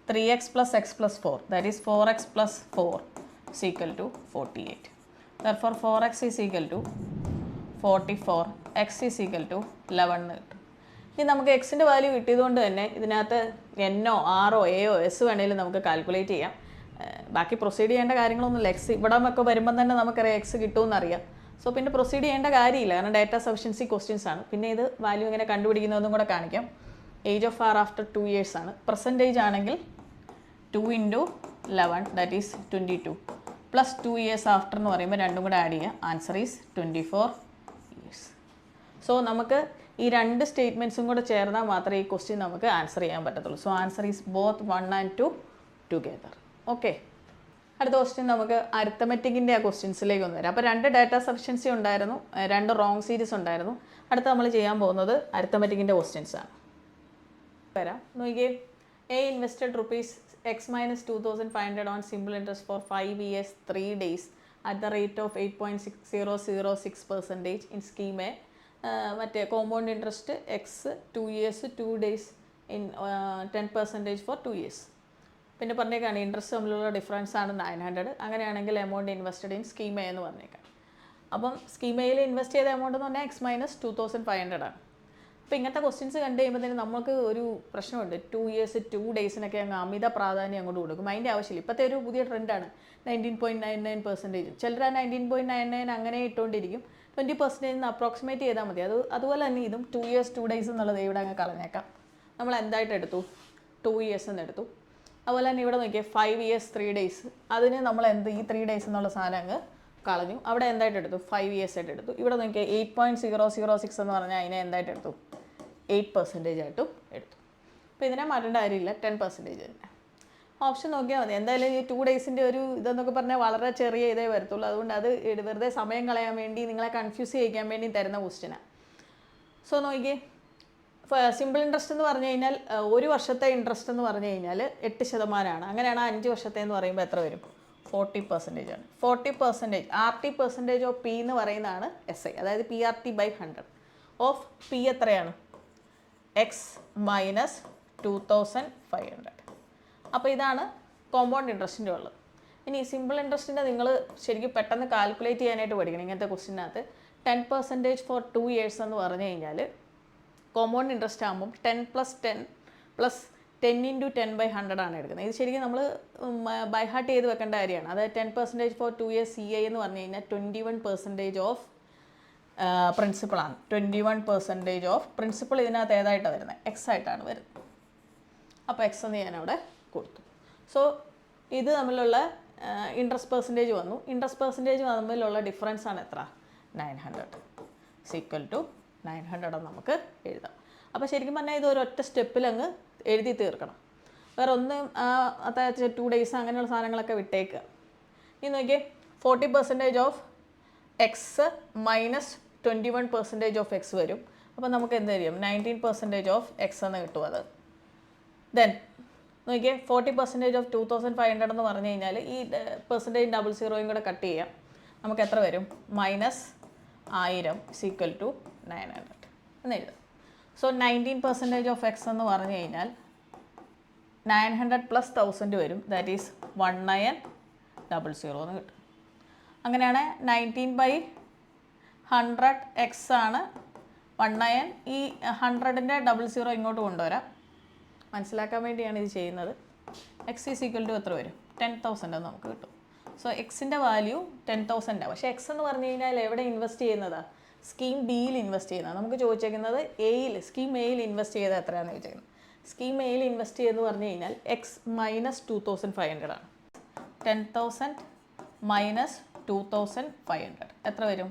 3x + x + 4 that is 4x + 4 is equal to 48. Therefore 4x is equal to 44, x is equal to 11 എന്ന് കിട്ടും. ഇനി നമുക്ക് എക്സിൻ്റെ വാല്യൂ കിട്ടിയതുകൊണ്ട് തന്നെ ഇതിനകത്ത് എന്നോ ആറോ എയോ എസ് വേണമെങ്കിലും നമുക്ക് കാൽക്കുലേറ്റ് ചെയ്യാം. ബാക്കി പ്രൊസീഡ് ചെയ്യേണ്ട കാര്യങ്ങളൊന്നുമില്ല. എക്സ് ഇവിടെ ഒക്കെ വരുമ്പം തന്നെ നമുക്കറിയാം എക്സ് കിട്ടുമെന്നറിയാം. സോ പിന്നെ പ്രൊസീഡ് ചെയ്യേണ്ട കാര്യമില്ല, കാരണം ഡാറ്റ സഫിഷ്യൻസി ക്വസ്റ്റ്യൻസ് ആണ്. പിന്നെ ഇത് വാല്യൂ എങ്ങനെ കണ്ടുപിടിക്കുന്നതെന്നും കൂടെ കാണിക്കാം. Age of R after 2 years ആണ്. പെർസെൻറ്റേജ് ആണെങ്കിൽ 2 × 11 that is 22 plus 2 years after എന്ന് പറയുമ്പോൾ രണ്ടും കൂടെ ആഡ് ചെയ്യുക. Answer is 24 years. സോ നമുക്ക് ഈ രണ്ട് സ്റ്റേറ്റ്മെൻറ്റ്സും കൂടെ ചേർന്നാൽ മാത്രമേ ഈ ക്വസ്റ്റ്യൻ നമുക്ക് ആൻസർ ചെയ്യാൻ പറ്റത്തുള്ളൂ. So answer is both 1 and 2 together. Okay, അടുത്ത ക്വസ്റ്റ്യൻ നമുക്ക് അരിത്തമെറ്റിക്കിൻ്റെ ആ ക്വസ്റ്റ്യൻസിലേക്ക് ഒന്ന് വരാം. അപ്പോൾ രണ്ട് ഡാറ്റ സഫിഷ്യൻസി ഉണ്ടായിരുന്നു, രണ്ട് റോങ് സീരീസ് ഉണ്ടായിരുന്നു. അടുത്ത നമ്മൾ ചെയ്യാൻ പോകുന്നത് അരിത്തമെറ്റിക്കിൻ്റെ ക്വസ്റ്റ്യൻസ് ആണ്. വരാം, നോക്കിയേ. A invested rupees X minus 2500 on simple interest for 5 years 3 days at the rate of 8.6006% in scheme A. മറ്റേ compound interest X 2 years 2 days in 10% for 2 years. പിന്നെ പറഞ്ഞേക്കാണ് ഇൻട്രസ്റ്റ് തമ്മിലുള്ള ഡിഫറൻസ് ആണ് 900. അങ്ങനെയാണെങ്കിൽ amount invested in scheme A എന്ന് പറഞ്ഞേക്കാം. അപ്പം scheme എയിൽ invest ചെയ്ത എമൗണ്ട് എന്ന് പറഞ്ഞാൽ എക്സ് മൈനസ് 2500 ആണ്. അപ്പോൾ ഇങ്ങനത്തെ ക്വസ്റ്റ്യൻസ് കണ്ടു കഴിയുമ്പോഴത്തേന് നമുക്ക് ഒരു പ്രശ്നമുണ്ട്. 2 years 2 days അങ്ങ് അമിത പ്രാധാന്യം അങ്ങോട്ട് കൊടുക്കും. അതിൻ്റെ ആവശ്യമില്ല. ഇപ്പോഴത്തെ ഒരു പുതിയ ട്രെൻഡാണ് 19.99%. ചിലർ ആ 19.99 അങ്ങനെ ഇട്ടുകൊണ്ടിരിക്കും. 20% അപ്രോക്സിമേറ്റ് ചെയ്താൽ മതി. അതുപോലെ തന്നെ ഇതും 2 years 2 days എന്നുള്ളത് ഇവിടെ അങ്ങ് കളഞ്ഞേക്കാം. നമ്മൾ എന്തായിട്ട് എടുത്തു? 2 years എന്ന് എടുത്തു. അതുപോലെ തന്നെ ഇവിടെ നോക്കിയാൽ 5 years 3 days. അതിന് നമ്മൾ ഈ 3 days എന്നുള്ള സാധനം അങ്ങ് കളഞ്ഞു. അവിടെ എന്തായിട്ട് എടുത്തു? 5 years ആയിട്ട് എടുത്തു. ഇവിടെ നോക്കിയാൽ 8.006 എന്ന് പറഞ്ഞാൽ അതിനെ എന്തായിട്ട് എടുത്തു? 8% ആയിട്ടും എടുത്തു. അപ്പോൾ ഇതിനെ മാറ്റേണ്ട കാര്യമില്ല, 10% തന്നെ. ഓപ്ഷൻ നോക്കിയാൽ മതി. എന്തായാലും ഈ 2 days ഒരു ഇതെന്നൊക്കെ പറഞ്ഞാൽ വളരെ ചെറിയ ഇതേ വരത്തുള്ളൂ. അതുകൊണ്ട് അത് വെറുതെ സമയം കളയാൻ വേണ്ടി, നിങ്ങളെ കൺഫ്യൂസ് ചെയ്യിക്കാൻ വേണ്ടി തരുന്ന ക്വസ്റ്റ്യനാണ്. സോ നോക്കിയേ, സിമ്പിൾ ഇൻട്രസ്റ്റ് എന്ന് പറഞ്ഞു കഴിഞ്ഞാൽ 1 വർഷത്തെ ഇൻട്രസ്റ്റ് എന്ന് പറഞ്ഞു കഴിഞ്ഞാൽ 8%. അങ്ങനെയാണ് 5 വർഷത്തെ എന്ന് പറയുമ്പോൾ എത്ര വരും? 40% ആണ്. 40% RT% ഓഫ് പി എന്ന് പറയുന്നതാണ് SI, അതായത് PRT/100 ഓഫ് പി എത്രയാണ്? X minus 2500. അപ്പോൾ ഇതാണ് കോമ്പൗണ്ട് ഇൻട്രസ്റ്റിൻ്റെ ഉള്ളത്. ഇനി സിമ്പിൾ ഇൻട്രസ്റ്റിൻ്റെ നിങ്ങൾ ശരിക്കും പെട്ടെന്ന് കാൽക്കുലേറ്റ് ചെയ്യാനായിട്ട് പഠിക്കണം. ഇങ്ങനത്തെ ക്വസ്റ്റിനകത്ത് 10% ഫോർ 2 years എന്ന് പറഞ്ഞു കഴിഞ്ഞാൽ കോമ്പൗണ്ട് ഇൻട്രസ്റ്റ് ആകുമ്പം 10 + 10 + 10 × 10/100 ആണ് എടുക്കുന്നത്. ഇത് ശരിക്കും നമ്മൾ ബൈ ഹാർട്ട് ചെയ്ത് വെക്കേണ്ട കാര്യമാണ്. അതായത് 10% ഫോർ 2 years CI എന്ന് പറഞ്ഞു കഴിഞ്ഞാൽ 21% ഓഫ് പ്രിൻസിപ്പളാണ്. 21% ഓഫ് പ്രിൻസിപ്പൾ ഇതിനകത്ത് ഏതായിട്ടാണ് വരുന്നത്? എക്സ് ആയിട്ടാണ് വരുന്നത്. അപ്പോൾ എക്സ് എന്ന് ഞാനവിടെ കൊടുത്തു. സോ ഇത് തമ്മിലുള്ള ഇൻട്രസ്റ്റ് പെർസെൻറ്റേജ് വന്നു. ഇൻട്രസ്റ്റ് പെർസെൻറ്റേജ് തമ്മിലുള്ള ഡിഫറൻസ് ആണ് എത്ര? 900 = 900 നമുക്ക് എഴുതാം. അപ്പോൾ ശരിക്കും പറഞ്ഞാൽ ഇത് ഒരൊറ്റ സ്റ്റെപ്പിൽ അങ്ങ് എഴുതി തീർക്കണം. വേറെ ഒന്നും അതായത് 2 days അങ്ങനെയുള്ള സാധനങ്ങളൊക്കെ വിട്ടേക്കുക. ഇനി നോക്കിയേ, 40% of X minus 21% of X വരും. അപ്പോൾ നമുക്ക് എന്ത് തരും? 19% ഓഫ് എക്സ് എന്ന് കിട്ടും. അത് ദെൻ നോക്കിയേ, 40% ഓഫ് 2500 എന്ന് പറഞ്ഞു കഴിഞ്ഞാൽ ഈ പെർസെൻറ്റേജ് 00 കൂടെ കട്ട് ചെയ്യാം. നമുക്ക് എത്ര വരും? -1000 = 900 എന്ന് എഴുതാം. സോ 19% ഓഫ് എക്സ് എന്ന് പറഞ്ഞു കഴിഞ്ഞാൽ 900 + 1000 വരും. ദാറ്റ് ഈസ് 1900 എന്ന് കിട്ടും. അങ്ങനെയാണ് 19/100 എക്സ് ആണ് 19. ഈ 100ൻ്റെ 00 ഇങ്ങോട്ട് കൊണ്ടുവരാം. മനസ്സിലാക്കാൻ വേണ്ടിയാണ് ഇത് ചെയ്യുന്നത്. എക്സ് = എത്ര വരും? 10,000 എന്ന് നമുക്ക് കിട്ടും. സോ എക്സിൻ്റെ വാല്യൂ 10,000. പക്ഷേ എക്സ് എന്ന് പറഞ്ഞു കഴിഞ്ഞാൽ എവിടെ ഇൻവെസ്റ്റ് ചെയ്യുന്നതാണ്? സ്കീം ബിയിൽ ഇൻവെസ്റ്റ് ചെയ്യുന്നതാണ്. നമുക്ക് ചോദിച്ചേക്കുന്നത് സ്കീം എയിൽ ഇൻവെസ്റ്റ് ചെയ്താൽ എത്രയാണെന്ന് ചോദിച്ചേക്കുന്നത്. സ്കീം എയിൽ ഇൻവെസ്റ്റ് ചെയ്തെന്ന് പറഞ്ഞു കഴിഞ്ഞാൽ എക്സ് മൈനസ് 2500 ആണ്. 10,000 മൈനസ് 2500 എത്ര വരും?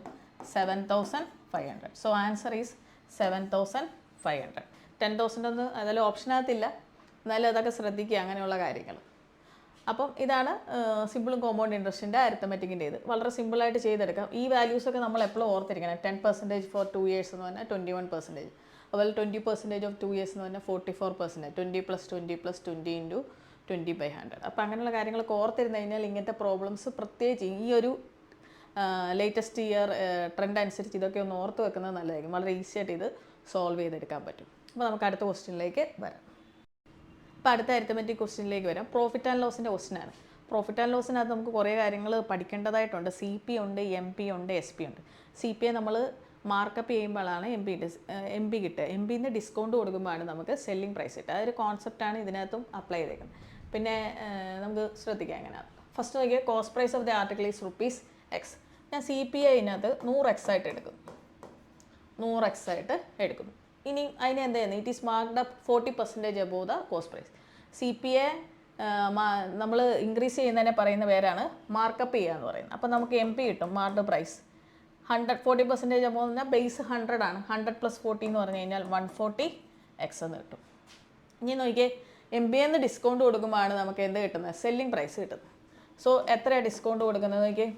7,500. So answer is 7,500. 10,000 ഒന്നും അതിൽ ഓപ്ഷനകത്തില്ല, എന്നാലും അതൊക്കെ ശ്രദ്ധിക്കുക അങ്ങനെയുള്ള കാര്യങ്ങൾ. അപ്പം ഇതാണ് സിമ്പിളും കോമ്പൗണ്ട് ഇൻട്രസ്റ്റിൻ്റെ അരിത്തമെറ്റിക്കിൻ്റെ. ഇത് വളരെ സിമ്പിളായിട്ട് ചെയ്തെടുക്കാം. ഈ വാല്യൂസൊക്കെ നമ്മൾ എപ്പോഴും ഓർത്തിരിക്കണം. 10% ഫോർ 2 years എന്ന് പറഞ്ഞാൽ 21%. അതുപോലെ 20% ഓഫ് 2 years എന്ന് പറഞ്ഞാൽ 44%. 20 + 20 + 20 × 20/100. അപ്പോൾ അങ്ങനെയുള്ള കാര്യങ്ങളൊക്കെ ഓർത്തിരുന്ന് കഴിഞ്ഞാൽ ഇങ്ങനത്തെ പ്രോബ്ലംസ് പ്രത്യേകിച്ച് ഈ ഒരു ലേറ്റസ്റ്റ് ഇയർ ട്രെൻഡ് അനുസരിച്ച് ഇതൊക്കെ ഒന്ന് ഓർത്ത് വെക്കുന്നത് നല്ലതായിരിക്കും. വളരെ ഈസി ആയിട്ട് ഇത് സോൾവ് ചെയ്തെടുക്കാൻ പറ്റും. അപ്പോൾ നമുക്ക് അടുത്ത ക്വസ്റ്റ്യനിലേക്ക് വരാം. അപ്പോൾ അടുത്ത അരിത്തമെറ്റിക് ക്വസ്റ്റ്യനിലേക്ക് വരാം. പ്രോഫിറ്റ് ആൻഡ് ലോസിൻ്റെ ക്വസ്റ്റ്യനാണ്. പ്രോഫിറ്റ് ആൻഡ് ലോസിനകത്ത് നമുക്ക് കുറേ കാര്യങ്ങൾ പഠിക്കേണ്ടതായിട്ടുണ്ട്. CP ഉണ്ട്, MP ഉണ്ട്, SP ഉണ്ട്. CPയെ നമ്മൾ മാർക്കപ്പ് ചെയ്യുമ്പോഴാണ് MP കിട്ടുക. MPന്ന് ഡിസ്കൗണ്ട് കൊടുക്കുമ്പോഴാണ് നമുക്ക് സെല്ലിംഗ് പ്രൈസ് കിട്ടുക. അതൊരു കോൺസെപ്റ്റാണ് ഇതിനകത്തും അപ്ലൈ ചെയ്തേക്കുന്നത്. പിന്നെ നമുക്ക് ശ്രദ്ധിക്കാം എങ്ങനെയാണ്. ഫസ്റ്റ് നോക്കിയാൽ cost price of the article is ₹X. ഞാൻ CPയെ ഇതിനകത്ത് 100X ആയിട്ട് എടുക്കും. 100X ആയിട്ട് എടുക്കുന്നു. ഇനി അതിനെ എന്താ ചെയ്യുന്നത്? It is marked up 40% above the cost price. CPയെ നമ്മൾ ഇൻക്രീസ് ചെയ്യുന്നതിനെ പറയുന്ന പേരാണ് മാർക്കപ്പ് ചെയ്യുക എന്ന് പറയുന്നത്. അപ്പോൾ നമുക്ക് MP കിട്ടും. മാർക്ക്ഡ് പ്രൈസ് 40% അബോവ് എന്ന് പറഞ്ഞാൽ ബേസ് 100 ആണ്. 100 + 40 എന്ന് പറഞ്ഞു കഴിഞ്ഞാൽ 140X എന്ന് കിട്ടും. ഇനി നോക്കിയേ, MBന്ന് ഡിസ്കൗണ്ട് കൊടുക്കുമ്പോഴാണ് നമുക്ക് എന്ത് കിട്ടുന്നത്? സെല്ലിംഗ് പ്രൈസ് കിട്ടുന്നത്. സോ എത്രയാണ് ഡിസ്കൗണ്ട് കൊടുക്കുന്നത് നോക്കിയേ?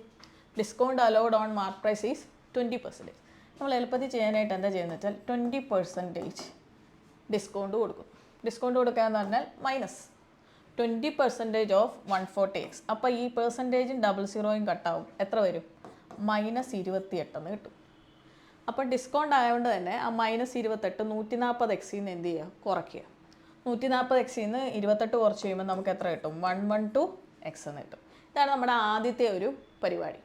Discount allowed on mark price is 20%. നമ്മൾ എളുപ്പത്തിൽ ചെയ്യാനായിട്ട് എന്താ ചെയ്യുന്നത് വെച്ചാൽ 20% ഡിസ്കൗണ്ട് കൊടുക്കും. ഡിസ്കൗണ്ട് കൊടുക്കുക എന്ന് പറഞ്ഞാൽ -20% ഓഫ് 140X. അപ്പോൾ ഈ പെർസെൻറ്റേജും 00 കട്ടാവും. എത്ര വരും? -28 എന്ന് കിട്ടും. അപ്പോൾ ഡിസ്കൗണ്ട് ആയതുകൊണ്ട് തന്നെ ആ -28 140Xൽ നിന്ന് എന്ത് ചെയ്യുക? കുറയ്ക്കുക. 140Xൽ നിന്ന് 28 കുറച്ച് കഴിയുമ്പോൾ നമുക്ക് എത്ര കിട്ടും? 112X എന്ന് കിട്ടും. ഇതാണ് നമ്മുടെ ആദ്യത്തെ ഒരു പരിപാടി.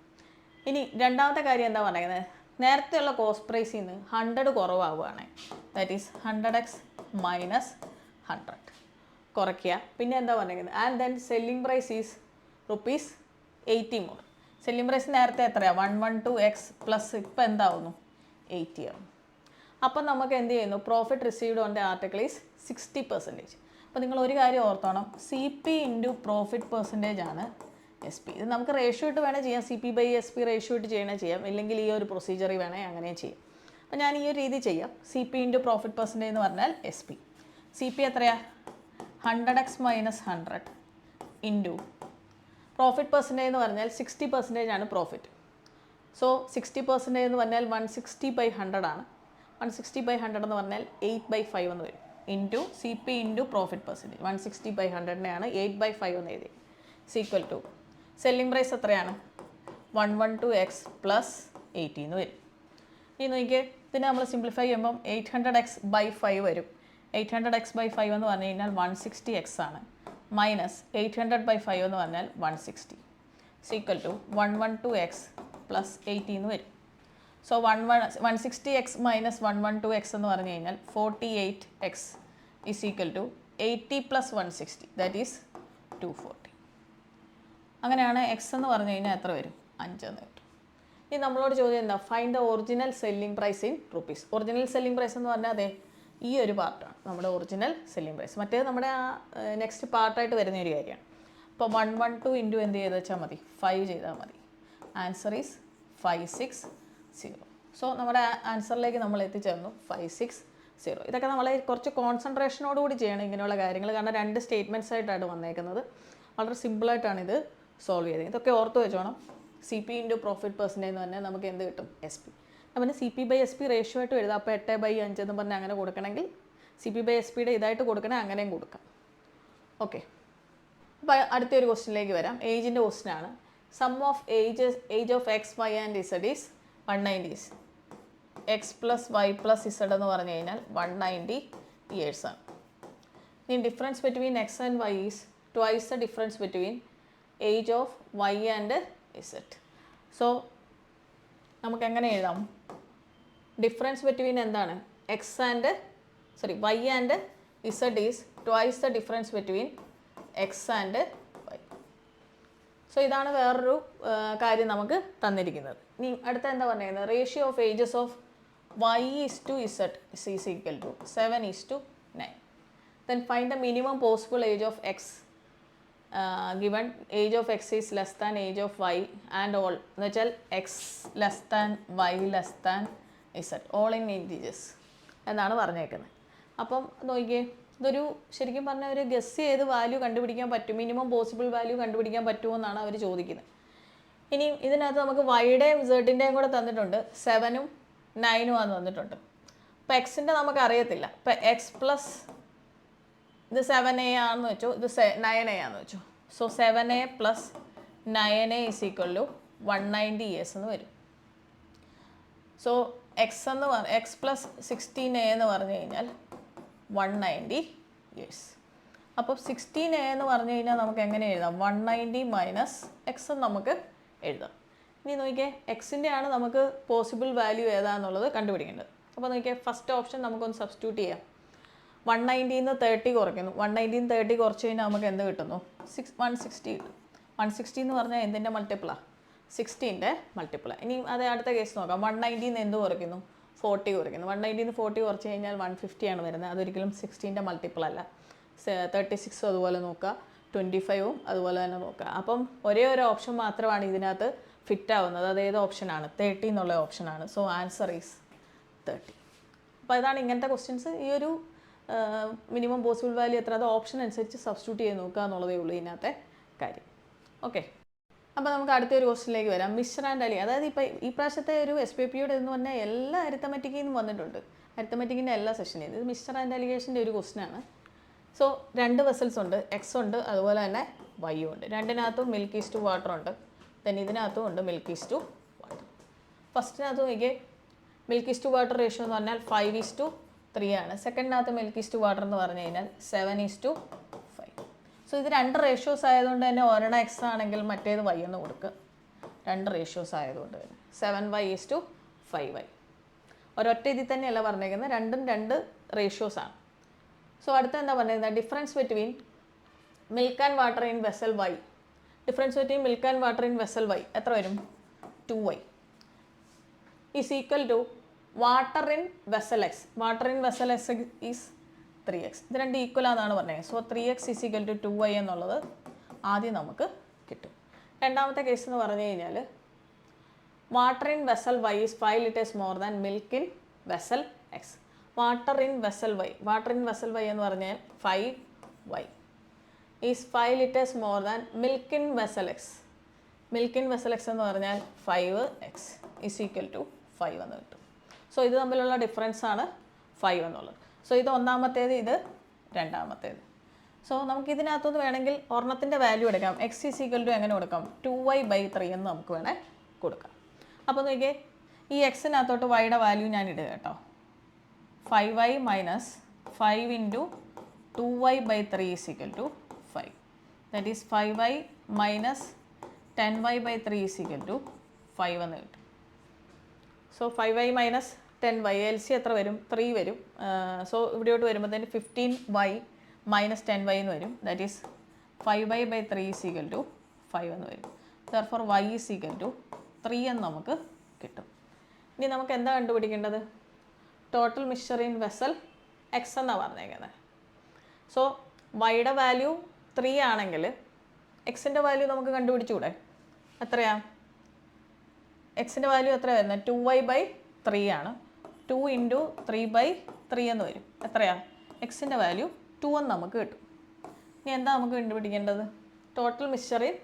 ഇനി രണ്ടാമത്തെ കാര്യം എന്താ പറയുന്നത്? നേരത്തെയുള്ള കോസ്റ്റ് പ്രൈസിൽ നിന്ന് 100 കുറവാകുകയാണ്. ദാറ്റ് ഈസ് 100X - 100 കുറയ്ക്കുക. പിന്നെ എന്താ പറയുന്നത്? And then selling price is ₹80 more. Selling price നേരത്തെ എത്രയാണ്? 112X പ്ലസ് ഇപ്പോൾ എന്താവുന്നു? 80 ആവും. അപ്പം നമുക്ക് എന്ത് ചെയ്യുന്നു? Profit received on the article is 60%. അപ്പോൾ നിങ്ങൾ ഒരു കാര്യം ഓർത്തോണം, CP × പ്രോഫിറ്റ് പെർസെൻറ്റേജ് ആണ് SP. ഇത് നമുക്ക് റേഷ്യോ ഇട്ട് വേണേൽ ചെയ്യാം. CP/SP റേഷ്യോ ഇട്ട് ചെയ്യണേ ചെയ്യാം. ഇല്ലെങ്കിൽ ഈ ഒരു പ്രൊസീജിയറിൽ വേണേൽ അങ്ങനെ ചെയ്യാം. അപ്പോൾ ഞാൻ ഈ ഒരു രീതി ചെയ്യാം. CP × പ്രോഫിറ്റ് പെർസെൻറ്റേജ് എന്ന് പറഞ്ഞാൽ SP. CP എത്രയാണ്? 100X - 100 ഇൻറ്റു പ്രോഫിറ്റ് പെർസെൻറ്റേജ് എന്ന് പറഞ്ഞാൽ 60% ആണ് പ്രോഫിറ്റ്. സോ 60% എന്ന് പറഞ്ഞാൽ 160/100 ആണ്. 160/100 എന്ന് പറഞ്ഞാൽ 8/5 എന്ന് വരും. ഇൻറ്റു CP × പ്രോഫിറ്റ് പെർസെൻറ്റേജ് 160/100നെയാണ് 8/5 എന്ന് എഴുതി. ഈക്വൽ ടു സെല്ലിംഗ് പ്രൈസ് എത്രയാണ്? 112X + 80 എന്ന് വരും. ഇനി നോക്കിയേ, ഇതിനെ നമ്മൾ സിംപ്ലിഫൈ ചെയ്യുമ്പം 800X/5 വരും. 800X/5 എന്ന് പറഞ്ഞു കഴിഞ്ഞാൽ 160X ആണ്. -800/5 എന്ന് പറഞ്ഞാൽ 160. ഈക്വൽ ടു 112X + 80 എന്ന് വരും. സോ 160X - 112X എന്ന് പറഞ്ഞു കഴിഞ്ഞാൽ 48X is equal to 80 + 160 that is 240. അങ്ങനെയാണ് X എന്ന് പറഞ്ഞു കഴിഞ്ഞാൽ എത്ര വരും? 5 എന്ന് കിട്ടും. ഇനി നമ്മളോട് ചോദ്യം എന്താ? Find the original selling price in rupees. Original selling price എന്ന് പറഞ്ഞാൽ അതെ ഈ ഒരു പാർട്ടാണ് നമ്മുടെ ഒറിജിനൽ സെല്ലിംഗ് പ്രൈസ്. മറ്റേത് നമ്മുടെ ആ നെക്സ്റ്റ് പാർട്ടായിട്ട് വരുന്ന ഒരു കാര്യമാണ്. അപ്പോൾ 112 ഇൻറ്റു എന്ത് ചെയ്ത് വെച്ചാൽ മതി? 5 ചെയ്താൽ മതി. Answer is 560. സോ നമ്മുടെ ആൻസറിലേക്ക് നമ്മൾ എത്തിച്ചേർന്നു 560. ഇതൊക്കെ നമ്മൾ കുറച്ച് കോൺസെൻട്രേഷനോടുകൂടി ചെയ്യണം ഇങ്ങനെയുള്ള കാര്യങ്ങൾ. കാരണം 2 സ്റ്റേറ്റ്മെൻറ്റ്സ് ആയിട്ടാണ് വന്നേക്കുന്നത്. വളരെ സിമ്പിളായിട്ടാണ് ഇത് സോൾവ് ചെയ്തത്. ഇതൊക്കെ ഓർത്ത് വെച്ചോണം. CP × പ്രോഫിറ്റ് പെർസെൻറ്റേജ് എന്ന് പറഞ്ഞാൽ നമുക്ക് എന്ത് കിട്ടും? SP. പിന്നെ CP/SP റേഷ്യോ ആയിട്ട് എഴുതാം. അപ്പോൾ 8/5 എന്ന് പറഞ്ഞാൽ അങ്ങനെ കൊടുക്കണമെങ്കിൽ CP/SPയുടെ ഇതായിട്ട് കൊടുക്കണേ അങ്ങനെയും കൊടുക്കാം. ഓക്കെ, അപ്പോൾ അടുത്തൊരു ക്വസ്റ്റിനിലേക്ക് വരാം. ഏജിൻ്റെ ക്വസ്റ്റിനാണ്. Sum of age of X, Y and Z is 190. X + Y + Z എന്ന് പറഞ്ഞു കഴിഞ്ഞാൽ 190 ഇയേഴ്സ് ആണ്. ഇനി difference between X and Y is twice the difference between age of Y and Z. So നമുക്ക് എങ്ങനെ എഴുതാം? ഡിഫറൻസ് ബിറ്റ്വീൻ എന്താണ്? Y and Z is twice the difference between X and Y. So ഇതാണ് വേറൊരു കാര്യം നമുക്ക് തന്നിരിക്കുന്നത്. ഇനി അടുത്ത എന്താ പറയുന്നത്? Ratio of ages of Y to Z is equal to 7:9. Then find the minimum possible age of X. Given age of X is less than age of Y and all എന്ന് വെച്ചാൽ X less than Y less than Z all in integers എന്നാണ് പറഞ്ഞേക്കുന്നത്. അപ്പം നോക്കിയേ, ഇതൊരു ശരിക്കും പറഞ്ഞാൽ ഒരു ഗസ് ചെയ്ത് വാല്യൂ കണ്ടുപിടിക്കാൻ പറ്റും. മിനിമം പോസിബിൾ വാല്യൂ കണ്ടുപിടിക്കാൻ പറ്റുമോ എന്നാണ് അവർ ചോദിക്കുന്നത്. ഇനി ഇതിനകത്ത് നമുക്ക് വൈയുടെയും സെഡിൻ്റെയും കൂടെ തന്നിട്ടുണ്ട്. 7ഉം 9ഉം ആണെന്ന് തന്നിട്ടുണ്ട്. അപ്പോൾ എക്സിൻ്റെ നമുക്ക് അറിയത്തില്ല. ഇപ്പോൾ എക്സ് പ്ലസ് ഇത് 7A ആണെന്ന് വെച്ചു, ഇത് 9A ആണെന്ന് വെച്ചു. So 7A + 9A is equal to 190 years എന്ന് വരും. സോ എക്സ് + 16A എന്ന് പറഞ്ഞു കഴിഞ്ഞാൽ 190 ഇയേഴ്സ്. അപ്പോൾ 16a എന്ന് പറഞ്ഞു കഴിഞ്ഞാൽ നമുക്ക് എങ്ങനെ എഴുതാം? 190 മൈനസ് എക്സ് എന്ന് നമുക്ക് എഴുതാം. ഇനി നോക്കിയേ, എക്സിൻ്റെ ആണ് നമുക്ക് പോസിബിൾ വാല്യൂ ഏതാണെന്നുള്ളത് കണ്ടുപിടിക്കേണ്ടത്. അപ്പോൾ നോക്കിയേ, ഫസ്റ്റ് ഓപ്ഷൻ നമുക്കൊന്ന് സബ്സ്റ്റിറ്റ്യൂട്ട് ചെയ്യാം. 190 30 കുറയ്ക്കുന്നു. 190 30 കുറച്ച് കഴിഞ്ഞാൽ നമുക്ക് എന്ത് കിട്ടുന്നു? 160 കിട്ടും. 160 എന്ന് പറഞ്ഞാൽ എന്തിൻ്റെ മൾട്ടിപ്പിളാണ്? 16ൻ്റെ മൾട്ടിപ്പിളാണ്. ഇനി അതേ അടുത്ത കേസ് നോക്കാം. 190 എന്ത് കുറയ്ക്കുന്നു? 40 കുറയ്ക്കുന്നു. 190 40 കുറച്ച് കഴിഞ്ഞാൽ 150 ആണ് വരുന്നത്. അതൊരിക്കലും 16ൻ്റെ മൾട്ടിപ്പിൾ അല്ല. 36 അതുപോലെ നോക്കുക, 25ഉം അതുപോലെ തന്നെ നോക്കുക. അപ്പം ഒരേ ഒരു ഓപ്ഷൻ മാത്രമാണ് ഇതിനകത്ത് ഫിറ്റ് ആവുന്നത്. അതേത് ഓപ്ഷനാണ്? 30 എന്നുള്ള ഓപ്ഷനാണ്. So answer is 30. അപ്പോൾ ഇതാണ് ഇങ്ങനത്തെ ക്വസ്റ്റ്യൻസ്. ഈ ഒരു മിനിമം പോസിബിൾ വാല്യൂ എത്ര, അത് ഓപ്ഷൻ അനുസരിച്ച് സബ്സ്റ്റിറ്റ്യൂട്ട് ചെയ്ത് നോക്കുക എന്നുള്ളതേ ഉള്ളൂ ഇതിനകത്തെ കാര്യം. ഓക്കെ, അപ്പോൾ നമുക്ക് അടുത്തൊരു ക്വസ്റ്റ്യനിലേക്ക് വരാം. മിശ്ര ആൻഡ് അലി, അതായത് ഇപ്പോൾ ഈ പ്രാവശ്യത്തെ ഒരു SPPയുടെ എന്ന് പറഞ്ഞാൽ എല്ലാ അരിത്തമെറ്റിക്കിൽ നിന്നും വന്നിട്ടുണ്ട്. അരിത്തമെറ്റിക്കിൻ്റെ എല്ലാ സെഷനിൽ ഇത് മിശ്ര ആൻഡ് അലിഗേഷൻ്റെ ഒരു ക്വസ്റ്റ്യനാണ്. സോ 2 വെസൽസ് ഉണ്ട്, എക്സ് ഉണ്ട്, അതുപോലെ തന്നെ വൈയും ഉണ്ട്. രണ്ടിനകത്തും മിൽക്ക് ഈസ് ടു വാട്ടർ ഉണ്ട്. ദെൻ ഇതിനകത്തും ഉണ്ട് മിൽക്ക് ഈസ് ടു വാട്ടർ. ഫസ്റ്റിനകത്ത് നോക്കിയേ, milk is to water ratio എന്ന് പറഞ്ഞാൽ 5:3 ആണ്. സെക്കൻഡിനകത്ത് മിൽക്ക് ഈസ് ടു വാട്ടർ എന്ന് പറഞ്ഞു കഴിഞ്ഞാൽ 7:5. സോ ഇത് 2 റേഷ്യോസ് ആയതുകൊണ്ട് തന്നെ ഒരെണ്ണം എക്സ് ആണെങ്കിൽ മറ്റേത് വൈ എന്ന് കൊടുക്കുക. 2 റേഷ്യോസ് ആയതുകൊണ്ട് തന്നെ 7y:5y. ഒരൊറ്റ ഇതിൽ തന്നെയല്ല പറഞ്ഞേക്കുന്നത്, രണ്ടും 2 റേഷ്യോസ് ആണ്. സോ അടുത്ത എന്താ പറഞ്ഞിരുന്നത്? Difference between milk and water in vessel Y. Difference between milk and water in vessel Y എത്ര വരും? 2y is equal to water in vessel X. Water in vessel X is 3x. ഇത് 2 equal ആണെന്നാണ് പറഞ്ഞത്. So 3x is equal to 2y എന്നുള്ളത് ആദ്യം നമുക്ക് കിട്ടും. രണ്ടാമത്തെ കേസ് എന്ന് പറഞ്ഞു കഴിഞ്ഞാൽ water in vessel Y is 5 liters more than milk in vessel X. Water in vessel Y, water in vessel Y എന്ന് പറഞ്ഞാൽ 5y is 5 liters more than milk in vessel X. Milk in vessel X എന്ന് പറഞ്ഞാൽ 5x is equal to 5 എന്ന് കിട്ടും. So ഇത് തമ്മിലുള്ള difference ആണ് 5 എന്നുള്ളത്. സോ ഇത് ഒന്നാമത്തേത്, ഇത് രണ്ടാമത്തേത്. സോ നമുക്ക് ഇതിനകത്തുനിന്ന് വേണമെങ്കിൽ ഒരെണ്ണത്തിൻ്റെ വാല്യൂ എടുക്കാം. എക്സ് ഈസ് ഈക്വൽ ടു എങ്ങനെ കൊടുക്കാം? 2y/3 എന്ന് നമുക്ക് വേണേൽ കൊടുക്കാം. അപ്പോൾ നോക്കിയേ, ഈ എക്സിനകത്തോട്ട് വൈയുടെ വാല്യൂ ഞാൻ ഇടുക കേട്ടോ. 5y minus 5 into 2y/3 is equal to 5. That is 5y minus 10y/3 is equal to 5 എന്ന് കിട്ടും. So 5y minus 10y, LC എത്ര വരും? 3 വരും. സോ ഇവിടെയോട്ട് വരുമ്പോഴത്തേന് 15y മൈനസ് 10y എന്ന് വരും. That is 5y/3 is equal to 5 എന്ന് വരും. Therefore y is equal to 3 എന്ന് നമുക്ക് കിട്ടും. ഇനി നമുക്ക് എന്താ കണ്ടുപിടിക്കേണ്ടത്? Total mixture in vessel X എന്നാണ് പറഞ്ഞേക്കുന്നത്. സോ വൈയുടെ വാല്യൂ 3 ആണെങ്കിൽ എക്സിൻ്റെ വാല്യൂ നമുക്ക് കണ്ടുപിടിച്ചുകൂടെ? എത്രയാ? എക്സിൻ്റെ വാല്യൂ എത്ര വരുന്നത്? 2y/3 ആണ്. 2 ഇൻറ്റു 3/3 എന്ന് വരും. എത്രയാ? എക്സിൻ്റെ വാല്യൂ 2 എന്ന് നമുക്ക് കിട്ടും. ഇനി എന്താ നമുക്ക് കണ്ടുപിടിക്കേണ്ടത്? Total mixture in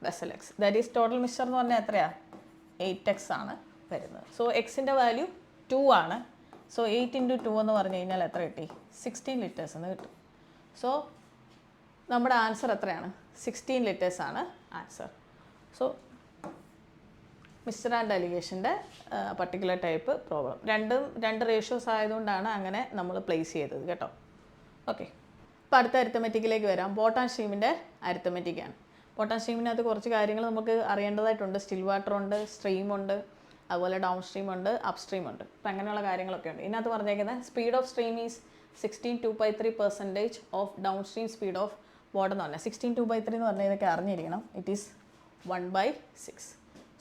vessel X. That is total mixture എന്ന് പറഞ്ഞാൽ എത്രയാ? 8x ആണ് വരുന്നത്. സോ എക്സിൻ്റെ വാല്യൂ 2 ആണ്. സോ 8 ഇൻറ്റു 2 എന്ന് പറഞ്ഞു കഴിഞ്ഞാൽ എത്ര കിട്ടി? 16 liters എന്ന് കിട്ടും. സോ നമ്മുടെ ആൻസർ എത്രയാണ്? 16 liters ആണ് ആൻസർ. സോ മിക്സ്ചർ ആൻഡ് അലിഗേഷൻ്റെ പർട്ടിക്കുലർ ടൈപ്പ് പ്രോബ്ലം. 2 റേഷ്യോസ് ആയതുകൊണ്ടാണ് അങ്ങനെ നമ്മൾ പ്ലേസ് ചെയ്തത് കേട്ടോ. ഓക്കെ, അപ്പോൾ അടുത്ത അരിത്തമെറ്റിക്കിലേക്ക് വരാം. ബോട്ടം സ്ട്രീമിൻ്റെ അരിത്തമെറ്റിക്കാണ്. ബോട്ടം സ്ട്രീമിനകത്ത് കുറച്ച് കാര്യങ്ങൾ നമുക്ക് അറിയേണ്ടതായിട്ടുണ്ട്. സ്റ്റിൽ വാട്ടർ ഉണ്ട്, സ്ട്രീം ഉണ്ട്, അതുപോലെ ഡൗൺ സ്ട്രീം ഉണ്ട്, അപ്പ് സ്ട്രീം ഉണ്ട്. അപ്പോൾ അങ്ങനെയുള്ള കാര്യങ്ങളൊക്കെ ഉണ്ട്. ഇതിനകത്ത് പറഞ്ഞേക്കുന്നത് speed of stream is 16.2/3% of down stream speed of water എന്ന് പറഞ്ഞാൽ 16.2/3 എന്ന് പറഞ്ഞാൽ ഇതൊക്കെ അറിഞ്ഞിരിക്കണം. It is 1/6.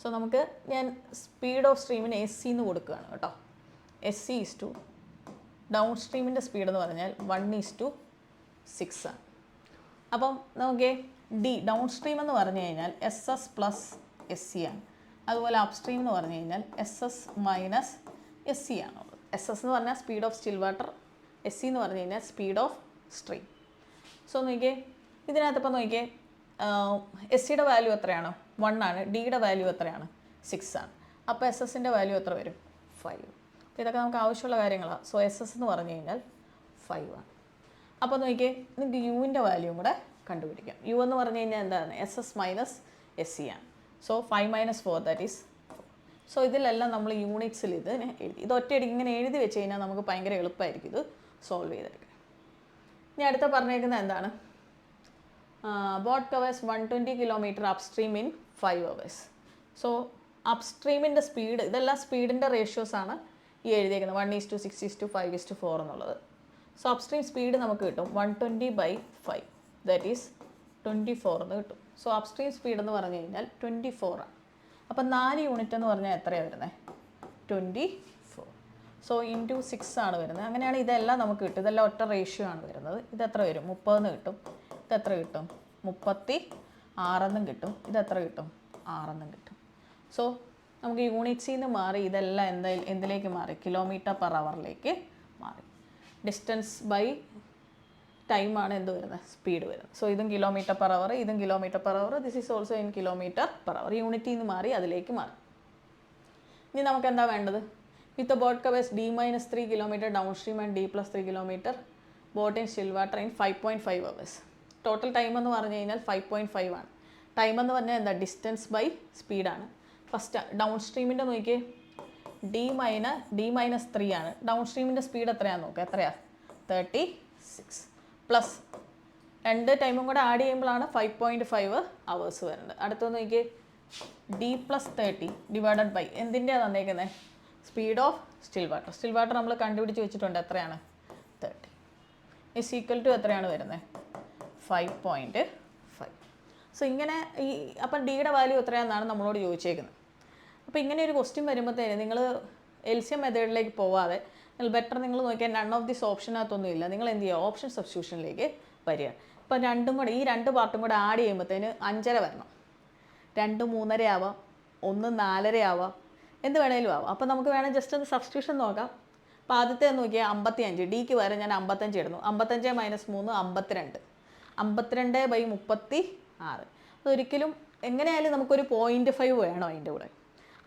സോ നമുക്ക് ഞാൻ സ്പീഡ് ഓഫ് സ്ട്രീമിന് SC എന്ന് കൊടുക്കുകയാണ് കേട്ടോ. SC ഈസ് ടു ഡൗൺ സ്ട്രീമിൻ്റെ സ്പീഡ് എന്ന് പറഞ്ഞാൽ 1:6 ആണ്. അപ്പം നമുക്ക് ഡൗൺ സ്ട്രീം എന്ന് പറഞ്ഞു കഴിഞ്ഞാൽ SS പ്ലസ് SC ആണ്. അതുപോലെ അപ്പ് സ്ട്രീം എന്ന് പറഞ്ഞു കഴിഞ്ഞാൽ SS മൈനസ് SC ആണുള്ളത്. SS എന്ന് പറഞ്ഞാൽ speed of still water, SC എന്ന് പറഞ്ഞു കഴിഞ്ഞാൽ സ്പീഡ് ഓഫ് സ്ട്രീം. സോ നോക്കിയേ, ഇതിനകത്ത് ഇപ്പോൾ നോക്കിയേ, SCയുടെ വാല്യൂ എത്രയാണ്? 1 ആണ്. ഡിയുടെ വാല്യൂ എത്രയാണ്? 6 ആണ്. അപ്പോൾ SSൻ്റെ വാല്യൂ എത്ര വരും? 5. അപ്പോൾ ഇതൊക്കെ നമുക്ക് ആവശ്യമുള്ള കാര്യങ്ങളാണ്. സോ SS എന്ന് പറഞ്ഞു കഴിഞ്ഞാൽ 5 ആണ്. അപ്പോൾ നോക്കിയേ, നിങ്ങൾക്ക് യുവിൻ്റെ വാല്യൂയും കൂടെ കണ്ടുപിടിക്കാം. യു എന്ന് പറഞ്ഞു കഴിഞ്ഞാൽ എന്താണ്? SS മൈനസ് SC ആണ്. So 5 minus 4 that is 4. So ഇതിലെല്ലാം നമ്മൾ യൂണിറ്റ്സിൽ ഇത് എഴുതി. ഇത് ഒറ്റയടിക്ക് ഇങ്ങനെ എഴുതി വെച്ച് കഴിഞ്ഞാൽ നമുക്ക് ഭയങ്കര എളുപ്പമായിരിക്കും ഇത് സോൾവ് ചെയ്തെടുക്കാൻ. ഇനി അടുത്ത പറഞ്ഞേക്കുന്നത് എന്താണ്? Boat covers 120 kilometre upstream in 5 hours. So അപ്സ്ട്രീമിൻ്റെ സ്പീഡ്, ഇതെല്ലാം സ്പീഡിൻ്റെ റേഷ്യോസാണ് ഈ എഴുതിയേക്കുന്നത് 1:6:5:4 എന്നുള്ളത്. സോ അപ്സ്ട്രീം സ്പീഡ് നമുക്ക് കിട്ടും 120/5, ദാറ്റ് ഈസ് 24 എന്ന് കിട്ടും. സോ അപ്സ്ട്രീം സ്പീഡ് എന്ന് പറഞ്ഞു കഴിഞ്ഞാൽ 24 ആണ്. അപ്പം 4 യൂണിറ്റ് എന്ന് പറഞ്ഞാൽ എത്രയാണ് വരുന്നത്? 24. സോ ഇൻറ്റു 6 ആണ് വരുന്നത്. അങ്ങനെയാണ് ഇതെല്ലാം നമുക്ക് കിട്ടും. ഇതെല്ലാം ഒറ്റ റേഷ്യോ ആണ് വരുന്നത്. ഇതെത്ര വരും? 30 എന്ന് കിട്ടും. ഇതെത്ര കിട്ടും? 36 കിട്ടും. ഇതെത്ര കിട്ടും? 6 കിട്ടും. സോ നമുക്ക് യൂണിറ്റ്സിൽ നിന്ന് മാറി ഇതെല്ലാം എന്തിലേക്ക് മാറി? കിലോമീറ്റർ പെർ അവറിലേക്ക് മാറി. ഡിസ്റ്റൻസ് ബൈ ടൈമാണ് എന്ത് വരുന്നത്? സ്പീഡ് വരുന്നത്. സോ ഇതും കിലോമീറ്റർ പെർ അവർ, ഇതും kilometre per hour, this is also in kilometre per hour. യൂണിറ്റിൽ നിന്ന് മാറി അതിലേക്ക് മാറി. ഇനി നമുക്ക് എന്താ വേണ്ടത്? With boat covers D-3 kilometre downstream and D+3 kilometre boat in still water in 5.5 hours. Total time എന്ന് പറഞ്ഞു കഴിഞ്ഞാൽ 5.5 ആണ്. ടൈം എന്ന് പറഞ്ഞാൽ എന്താ? ഡിസ്റ്റൻസ് ബൈ സ്പീഡാണ്. ഫസ്റ്റ് ഡൗൺ സ്ട്രീമിൻ്റെ നോക്കിയേ, D-3 ആണ്. ഡൗൺ സ്ട്രീമിൻ്റെ സ്പീഡ് എത്രയാണെന്ന് നോക്കുക. എത്രയാണ്? 36 പ്ലസ് 2 ടൈമും കൂടെ ആഡ് ചെയ്യുമ്പോഴാണ് 5.5 hours വരുന്നത്. അടുത്തൊന്ന് നോക്കിയേ, D+30 ഡിവൈഡഡ് ബൈ എന്തിൻ്റെയാണ് തന്നേക്കുന്നത്? Speed of still water. Still water നമ്മൾ കണ്ടുപിടിച്ച് വെച്ചിട്ടുണ്ട്. എത്രയാണ്? 30 ഈസ് ഈക്വൽ ടു എത്രയാണ് വരുന്നത്? 5.5. സോ ഇങ്ങനെ ഈ അപ്പം ഡിയുടെ വാല്യൂ എത്രയാണെന്നാണ് നമ്മളോട് ചോദിച്ചേക്കുന്നത്. അപ്പോൾ ഇങ്ങനെ ഒരു ക്വസ്റ്റ്യൻ വരുമ്പോഴത്തേന് നിങ്ങൾ LCM മെത്തേഡിലേക്ക് പോവാതെ ബെറ്റർ നിങ്ങൾ നോക്കിയാൽ നൺ ഓഫ് ദിസ് ഓപ്ഷനകത്തൊന്നും ഇല്ല. നിങ്ങൾ എന്ത് ചെയ്യുക? ഓപ്ഷൻ സബ്സ്റ്റിറ്റ്യൂഷനിലേക്ക് വരിക. ഇപ്പം രണ്ടും കൂടെ, ഈ 2 പാർട്ടും കൂടെ ആഡ് ചെയ്യുമ്പോഴത്തേന് 5.5 വരണം. 2 3.5 ആവാം, 1 4.5 ആവാം, എന്ത് വേണേലും ആവാം. അപ്പോൾ നമുക്ക് വേണേൽ ജസ്റ്റ് ഒന്ന് സബ്സ്റ്റിറ്റ്യൂഷൻ നോക്കാം. അപ്പോൾ ആദ്യത്തെ നോക്കിയാൽ 55, ഡിക്ക് വരെ ഞാൻ 55 ഇടുന്നു. 55 - 3 52. 52/36. അതൊരിക്കലും എങ്ങനെയായാലും നമുക്കൊരു 0.5 വേണം അതിൻ്റെ കൂടെ.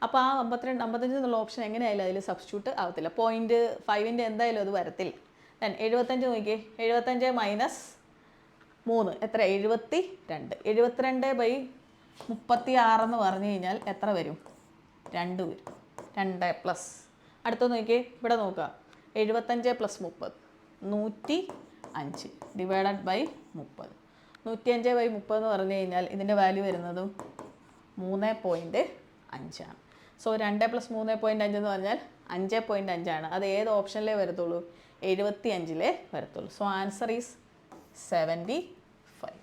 അപ്പോൾ ആ 52 55 എന്നുള്ള ഓപ്ഷൻ എങ്ങനെയായാലും അതിൽ സബ്സ്റ്റിറ്റ്യൂട്ട് ആവത്തില്ല. 0.5ൻ്റെ എന്തായാലും അത് വരത്തില്ല. ദെൻ 75 നോക്കിയേ, 75 - 3 എത്ര? 72. 72/36 എന്ന് പറഞ്ഞു കഴിഞ്ഞാൽ എത്ര വരും? 2 വരും. 2 പ്ലസ് അടുത്ത നോക്കിയേ, ഇവിടെ നോക്കുക, 75 + 30 105 ഡിവൈഡഡ് ബൈ 30. 105/30 എന്ന് പറഞ്ഞു കഴിഞ്ഞാൽ ഇതിൻ്റെ വാല്യൂ വരുന്നത് 3.5 ആണ്. സോ 2 + 3.5 എന്ന് പറഞ്ഞാൽ 5.5 ആണ്. അത് ഏത് ഓപ്ഷനിലേ വരത്തുള്ളൂ? 75-ലേ വരത്തുള്ളൂ. So answer is 75.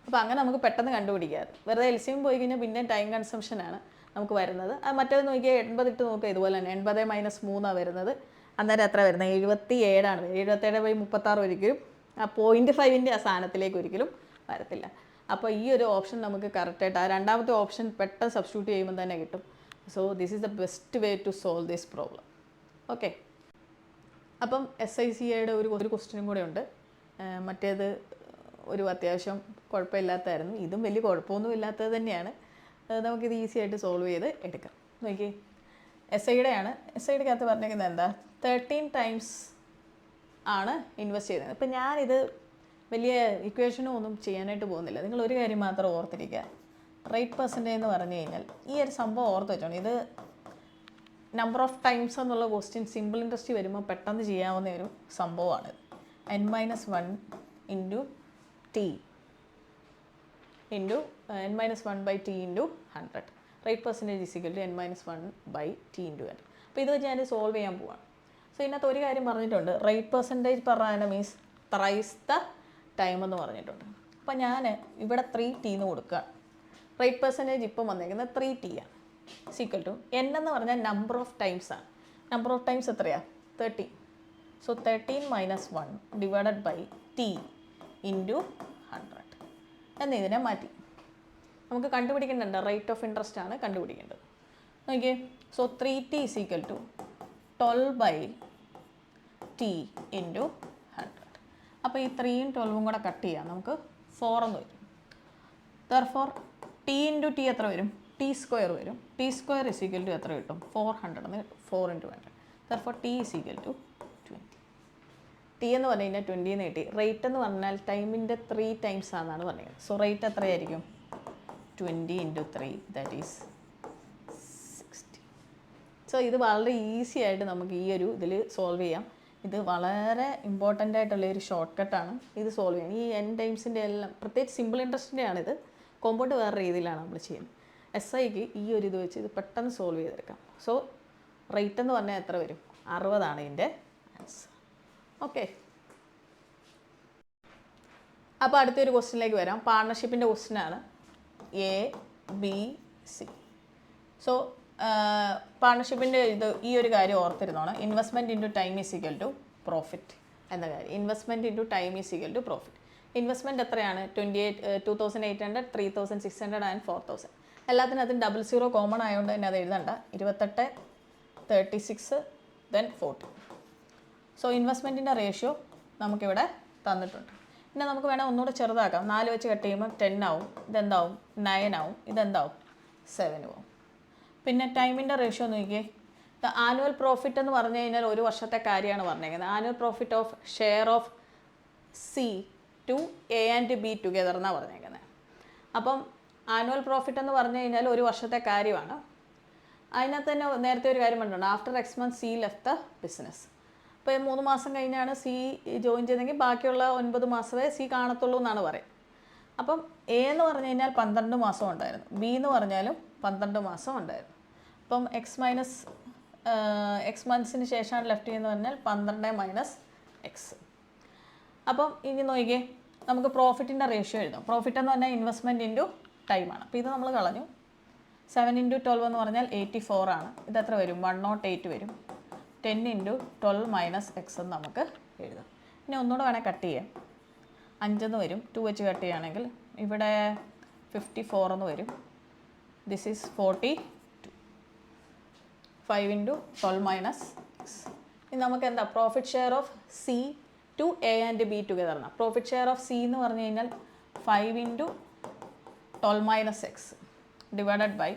അപ്പോൾ അങ്ങനെ നമുക്ക് പെട്ടെന്ന് കണ്ടുപിടിക്കാതെ വെറുതെ LCM പോയി കഴിഞ്ഞാൽ പിന്നെ ടൈം കൺസംഷനാണ് നമുക്ക് വരുന്നത്. അത് മറ്റേത് നോക്കിയാൽ 80 ഇട്ട് നോക്കുക, ഇതുപോലെ തന്നെ 80 - 3 വരുന്നത്. അന്നേരം എത്ര വരുന്നത്? 77 ആണ്. 77/36 ഒരിക്കലും ആ 0.5ൻ്റെ ആ സ്ഥാനത്തിലേക്ക് ഒരിക്കലും വരത്തില്ല. അപ്പോൾ ഈ ഒരു ഓപ്ഷൻ നമുക്ക് കറക്റ്റായിട്ട് ആ രണ്ടാമത്തെ ഓപ്ഷൻ പെട്ടെന്ന് സബ്സ്റ്റിറ്റ്യൂട്ട് ചെയ്യുമ്പോൾ തന്നെ കിട്ടും. So this is the best way to solve this problem. Okay, അപ്പം SICAയുടെ ഒരു ക്വസ്റ്റ്യനും കൂടെ ഉണ്ട്. മറ്റേത് ഒരു അത്യാവശ്യം കുഴപ്പമില്ലാത്തതായിരുന്നു. ഇതും വലിയ കുഴപ്പമൊന്നും ഇല്ലാത്തത് തന്നെയാണ്. നമുക്കിത് ഈസി ആയിട്ട് സോൾവ് ചെയ്ത് എടുക്കാം. നോക്കി, SIയുടെ ആണ്. SIയുടെ അകത്ത് പറഞ്ഞിരിക്കുന്നത് എന്താ? 13 times ആണ് ഇൻവെസ്റ്റ് ചെയ്യുന്നത്. ഇപ്പം ഞാനിത് വലിയ ഇക്വേഷനും ഒന്നും ചെയ്യാനായിട്ട് പോകുന്നില്ല. നിങ്ങൾ ഒരു കാര്യം മാത്രം ഓർത്തിരിക്കുക, റേറ്റ് പെർസെൻറ്റേജ് എന്ന് പറഞ്ഞു കഴിഞ്ഞാൽ ഈ ഒരു സംഭവം ഓർത്ത് വെച്ചോണം. ഇത് നമ്പർ ഓഫ് ടൈംസ് എന്നുള്ള ക്വസ്റ്റ്യൻ സിമ്പിൾ ഇൻട്രസ്റ്റ് വരുമ്പോൾ പെട്ടെന്ന് ചെയ്യാവുന്ന ഒരു സംഭവമാണ്. n-1 into T into n-1/t into 100. Rate percentage equal to n-1/t into 100. അപ്പോൾ ഇത് വെച്ച് ഞാൻ സോൾവ് ചെയ്യാൻ പോവാണ്. സോ ഇതിനകത്ത് ഒരു കാര്യം പറഞ്ഞിട്ടുണ്ട്, rate percentage per annum means thrice the time എന്ന് പറഞ്ഞിട്ടുണ്ട്. അപ്പോൾ ഞാൻ ഇവിടെ 3t എന്ന് കൊടുക്കുകയാണ്. റേറ്റ് പെർസെൻറ്റേജ് ഇപ്പം വന്നേക്കുന്നത് 3t ആണ്. ഈക്വൽ ടു n എന്ന് പറഞ്ഞാൽ നമ്പർ ഓഫ് ടൈംസ് ആണ്. നമ്പർ ഓഫ് ടൈംസ് എത്രയാണ്? 13. So 13 - 1 divided by t into 100 എന്നിതിനെ മാറ്റി നമുക്ക് കണ്ടുപിടിക്കേണ്ടത് റേറ്റ് ഓഫ് ഇൻട്രസ്റ്റ് ആണ് കണ്ടുപിടിക്കേണ്ടത്. നോക്കിയേ, so 3t is equal to 12/t into 100. അപ്പോൾ ഈ 3യും 12ഉം കൂടെ കട്ട് ചെയ്യാം, നമുക്ക് 4 എന്ന് വരും. ദർഫോർ t ഇൻറ്റു t എത്ര വരും? t² വരും. t² ഈസ് ഈക്വൽ ടു എത്ര കിട്ടും? 400 എന്ന് കിട്ടും. 4 × 100. Therefore t is equal to 20. t എന്ന് പറഞ്ഞു കഴിഞ്ഞാൽ 20 എന്ന് കിട്ടി. റേറ്റ് എന്ന് പറഞ്ഞാൽ ടൈമിൻ്റെ 3 ടൈംസ് ആണെന്നാണ് പറഞ്ഞത്. സോ റേറ്റ് എത്രയായിരിക്കും? 20 × 3 ദാറ്റ് ഈസ് 60. സോ ഇത് വളരെ ഈസി ആയിട്ട് നമുക്ക് ഈ ഒരു ഇതിൽ സോൾവ് ചെയ്യാം. ഇത് വളരെ ഇമ്പോർട്ടൻ്റ് ആയിട്ടുള്ള ഒരു ഷോർട്ട് കട്ടാണ് ഇത് സോൾവ് ചെയ്യാൻ. ഈ എൻ ടൈംസിൻ്റെ എല്ലാം പ്രത്യേകിച്ച് സിമ്പിൾ ഇൻട്രസ്റ്റിൻ്റെ ആണിത്. കോമ്പൗണ്ട് വേറെ രീതിയിലാണ് നമ്മൾ ചെയ്യുന്നത്. SIക്ക് ഈ ഒരു ഇത് വെച്ച് ഇത് പെട്ടെന്ന് സോൾവ് ചെയ്തെടുക്കാം. സോ റേറ്റ് എന്ന് പറഞ്ഞാൽ എത്ര വരും? 60 ഇതിൻ്റെ ആൻസർ. ഓക്കെ, അപ്പോൾ അടുത്തൊരു ക്വസ്റ്റ്യനിലേക്ക് വരാം. പാർട്ണർഷിപ്പിൻ്റെ ക്വസ്റ്റ്യനാണ് ABC. സോ പാർട്ണർഷിപ്പിൻ്റെ ഈ ഒരു കാര്യം ഓർത്തിരുന്നോണം. Investment into time is equal to profit എന്ന കാര്യം. Investment into time is equal to profit. Investment എത്രയാണ്? 28,800, 3,600 ആൻഡ് 4,000. എല്ലാത്തിനകത്തും 00 കോമൺ ആയതുകൊണ്ട് തന്നെ അത് എഴുതണ്ട. 28, 36, then 40. സോ ഇൻവെസ്റ്റ്മെൻറ്റിൻ്റെ റേഷ്യോ നമുക്കിവിടെ തന്നിട്ടുണ്ട്. പിന്നെ നമുക്ക് വേണേൽ ഒന്നുകൂടെ ചെറുതാക്കാം. 4 വെച്ച് കട്ട് ചെയ്യുമ്പോൾ 10 ആവും. ഇതെന്താവും? 9 ആവും. ഇതെന്താവും? 7 ആവും. പിന്നെ ടൈമിൻ്റെ റേഷ്യോ നോക്കിയേ. ആനുവൽ പ്രോഫിറ്റ് എന്ന് പറഞ്ഞു കഴിഞ്ഞാൽ ഒരു വർഷത്തെ കാര്യമാണ് പറഞ്ഞേക്കുന്നത്. Annual profit of share of C to A and B together എന്നാണ് പറഞ്ഞേക്കുന്നത്. അപ്പം ആനുവൽ പ്രോഫിറ്റ് എന്ന് പറഞ്ഞു കഴിഞ്ഞാൽ ഒരു വർഷത്തെ കാര്യമാണ്. അതിനകത്ത് തന്നെ നേരത്തെ ഒരു കാര്യം പറഞ്ഞിട്ടുണ്ട്. After X months C left the business. അപ്പോൾ 3 മാസം കഴിഞ്ഞാണ് C ജോയിൻ ചെയ്തെങ്കിൽ ബാക്കിയുള്ള 9 മാസമേ C കാണത്തുള്ളൂ എന്നാണ് പറയുന്നത്. അപ്പം A എന്ന് പറഞ്ഞു കഴിഞ്ഞാൽ 12 മാസം ഉണ്ടായിരുന്നു. B എന്ന് പറഞ്ഞാലും 12 മാസം ഉണ്ടായിരുന്നു. അപ്പം X മന്ത്സിന് ശേഷമാണ് ലെഫ്റ്റ് ചെയ്യുന്നത് പറഞ്ഞാൽ 12 - X. അപ്പം ഇനി നോക്കിയേ, നമുക്ക് പ്രോഫിറ്റിൻ്റെ റേഷ്യോ എഴുതാം. പ്രോഫിറ്റ് എന്ന് പറഞ്ഞാൽ ഇൻവെസ്റ്റ്മെൻറ്റ് ഇൻറ്റു ടൈമാണ്. അപ്പോൾ ഇത് നമ്മൾ കളഞ്ഞു. 7 × 12 എന്ന് പറഞ്ഞാൽ 84 ആണ്. ഇതെത്ര വരും? 108 വരും. 10 × 12 - X എന്ന് നമുക്ക് എഴുതാം. ഇനി ഒന്നുകൂടെ വേണേൽ കട്ട് ചെയ്യാം. 5 എന്ന് വരും. 2 വെച്ച് കട്ട് ചെയ്യുകയാണെങ്കിൽ ഇവിടെ 54 എന്ന് വരും. This is 42. 5 × 12 - X. ഇനി നമുക്ക് എന്താ? Profit share of C to A and B together എന്നാണ്. പ്രോഫിറ്റ് ഷെയർ ഓഫ് C എന്ന് പറഞ്ഞു കഴിഞ്ഞാൽ 5 × 12 - X ഡിവൈഡഡ് ബൈ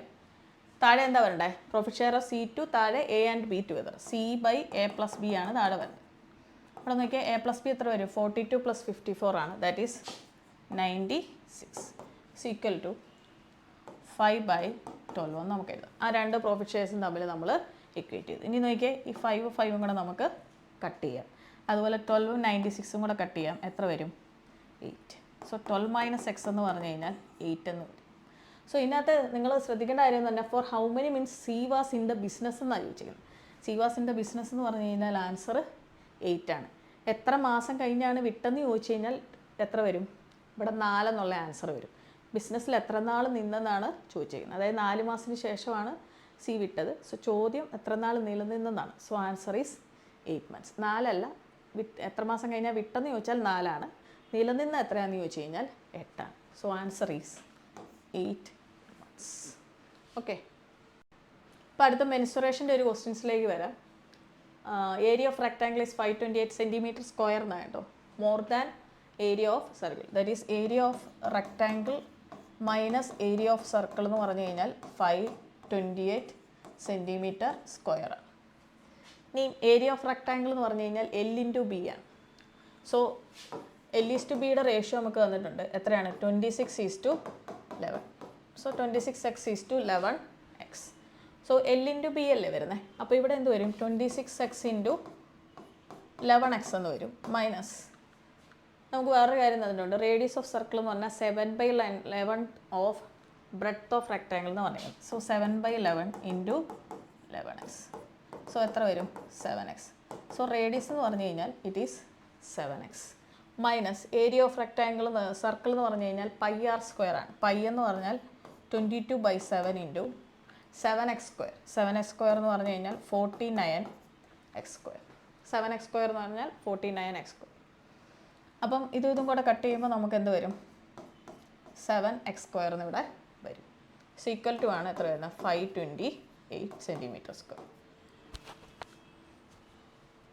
താഴെ എന്താ വരണ്ടേ? Profit share of C to താഴെ A and B together. C/A+B ആണ് താഴെ വരുന്നത്. അവിടെ നോക്കിയാൽ A+B എത്ര വരും? 42 + 54 ആണ്. ദാറ്റ് ഈസ് 96 ഈക്വൽ ടു 5/12 എന്ന് നമുക്ക് എഴുതാം. ആ രണ്ട് പ്രോഫിറ്റ് ഷെയർസും തമ്മിൽ നമ്മൾ ഇക്വേറ്റ് ചെയ്തു. ഇനി നോക്കിയാൽ ഈ 5 കൂടെ നമുക്ക് കട്ട് ചെയ്യാം. അതുപോലെ 12 96 കൂടെ കട്ട് ചെയ്യാം. എത്ര വരും? 8. സോ 12 - X എന്ന് പറഞ്ഞു കഴിഞ്ഞാൽ 8 എന്ന് വരും. സോ ഇതിനകത്ത് നിങ്ങൾ ശ്രദ്ധിക്കേണ്ട കാര്യം എന്ന് പറഞ്ഞാൽ for how many means C was in the business എന്നാണ് ചോദിച്ചിരിക്കുന്നത്. C was in the business എന്ന് പറഞ്ഞു കഴിഞ്ഞാൽ ആൻസർ 8 ആണ്. എത്ര മാസം കഴിഞ്ഞാണ് വിട്ടെന്ന് ചോദിച്ചു കഴിഞ്ഞാൽ എത്ര വരും? ഇവിടെ 4 എന്നുള്ള ആൻസർ വരും. ബിസിനസ്സിൽ എത്ര നാൾ നിന്നെന്നാണ് ചോദിച്ചിരിക്കുന്നത്. അതായത് 4 മാസത്തിന് ശേഷമാണ് C വിട്ടത്. സോ ചോദ്യം എത്ര നാൾ നിലനിന്നെന്നാണ്. So answer is 8 months. 4 അല്ല, എത്ര മാസം കഴിഞ്ഞാൽ വിട്ടെന്ന് ചോദിച്ചാൽ 4 ആണ്. നിലനിന്ന് എത്രയാണെന്ന് ചോദിച്ചു കഴിഞ്ഞാൽ 8 ആണ്. So answer is 8 months. Okay, അപ്പോൾ അടുത്ത മെൻസുറേഷൻ്റെ ഒരു ക്വസ്റ്റ്യൻസിലേക്ക് വരാം. Area of rectangle is 528 cm² എന്നാണ് കേട്ടോ. More than area of circle. That is area of rectangle minus area of circle എന്ന് പറഞ്ഞു കഴിഞ്ഞാൽ 528 cm². ഇനി ഏരിയ ഓഫ് റെക്ടാങ്കിൾ എന്ന് പറഞ്ഞു കഴിഞ്ഞാൽ L × B ആണ്. സോ L/B റേഷ്യോ നമുക്ക് തന്നിട്ടുണ്ട്. എത്രയാണ്? 26:11. So 26x = 11x. So L × B അല്ലേ വരുന്നത്. അപ്പോൾ ഇവിടെ എന്ത് വരും? 26x × 11x എന്ന് വരും. മൈനസ് നമുക്ക് വേറൊരു കാര്യം തന്നിട്ടുണ്ട്. റേഡിയസ് ഓഫ് സർക്കിൾ എന്ന് പറഞ്ഞാൽ 7/11 ഓഫ് ബ്രെഡ്ത്ത് ഓഫ് റെക്ടാങ്കിൾ എന്ന് പറയുന്നത്. So 7/11 × 11x. സോ എത്ര വരും? 7x. സോ റേഡിയസ് എന്ന് പറഞ്ഞു കഴിഞ്ഞാൽ it is 7x. Minus area of rectangle circle എന്ന് പറഞ്ഞു കഴിഞ്ഞാൽ πr² ആണ്. പൈ എന്ന് പറഞ്ഞാൽ 22/7 × 7x². 7x² എന്ന് പറഞ്ഞു കഴിഞ്ഞാൽ 49x². 7x² എന്ന് പറഞ്ഞാൽ 49x². അപ്പം ഇതും കൂടെ കട്ട് ചെയ്യുമ്പോൾ നമുക്ക് എന്ത് വരും? 7x² എന്ന് ഇവിടെ വരും. ഈക്വൽ ടു ആണ് എത്ര വരുന്നത്? 528 cm².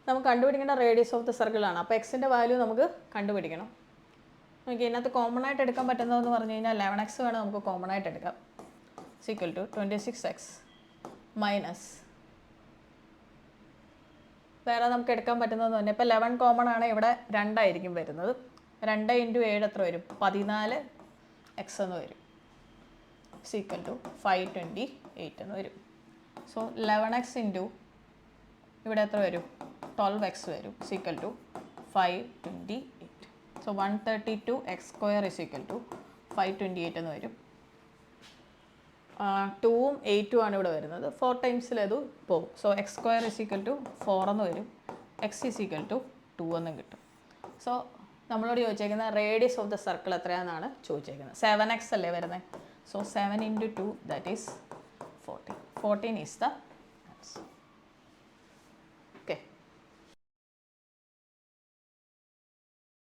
നമുക്ക് കണ്ടുപിടിക്കേണ്ട റേഡിയസ് ഓഫ് ദ സർക്കിളാണ്. അപ്പോൾ എക്സിൻ്റെ വാല്യൂ നമുക്ക് കണ്ടുപിടിക്കണം. നമുക്ക് ഇതിനകത്ത് കോമൺ ആയിട്ട് എടുക്കാൻ പറ്റുന്നതെന്ന് പറഞ്ഞു കഴിഞ്ഞാൽ 11x വേണം നമുക്ക് കോമൺ ആയിട്ട് എടുക്കാം. ഈക്വൽ ടു 26x മൈനസ് വേറെ നമുക്ക് എടുക്കാൻ പറ്റുന്നതെന്ന് പറഞ്ഞാൽ ഇപ്പോൾ 11 കോമൺ ആണ്. ഇവിടെ 2 ആയിരിക്കും വരുന്നത്. 2 × 7 എത്ര വരും? 14x എന്ന് വരും. ഈക്വൽ ടു 528 എന്ന് വരും. സോ 11x × ഇവിടെ എത്ര വരും? 12x വരും is equal to 528. So 132x² is equal to 528 എന്ന് വരും. 2ഉം 8ഉം ആണ് ഇവിടെ വരുന്നത്. 4 ടൈംസിൽ അത് പോകും. So x² is equal to 4 എന്ന് വരും. x is equal to 2 എന്നും കിട്ടും. സോ നമ്മളോട് ചോദിച്ചേക്കുന്ന റേഡിയസ് ഓഫ് ദ സർക്കിൾ എത്രയാണെന്നാണ് ചോദിച്ചേക്കുന്നത്. 7x അല്ലേ വരുന്നത്. So 7 into 2 that is 14. 14 is the answer.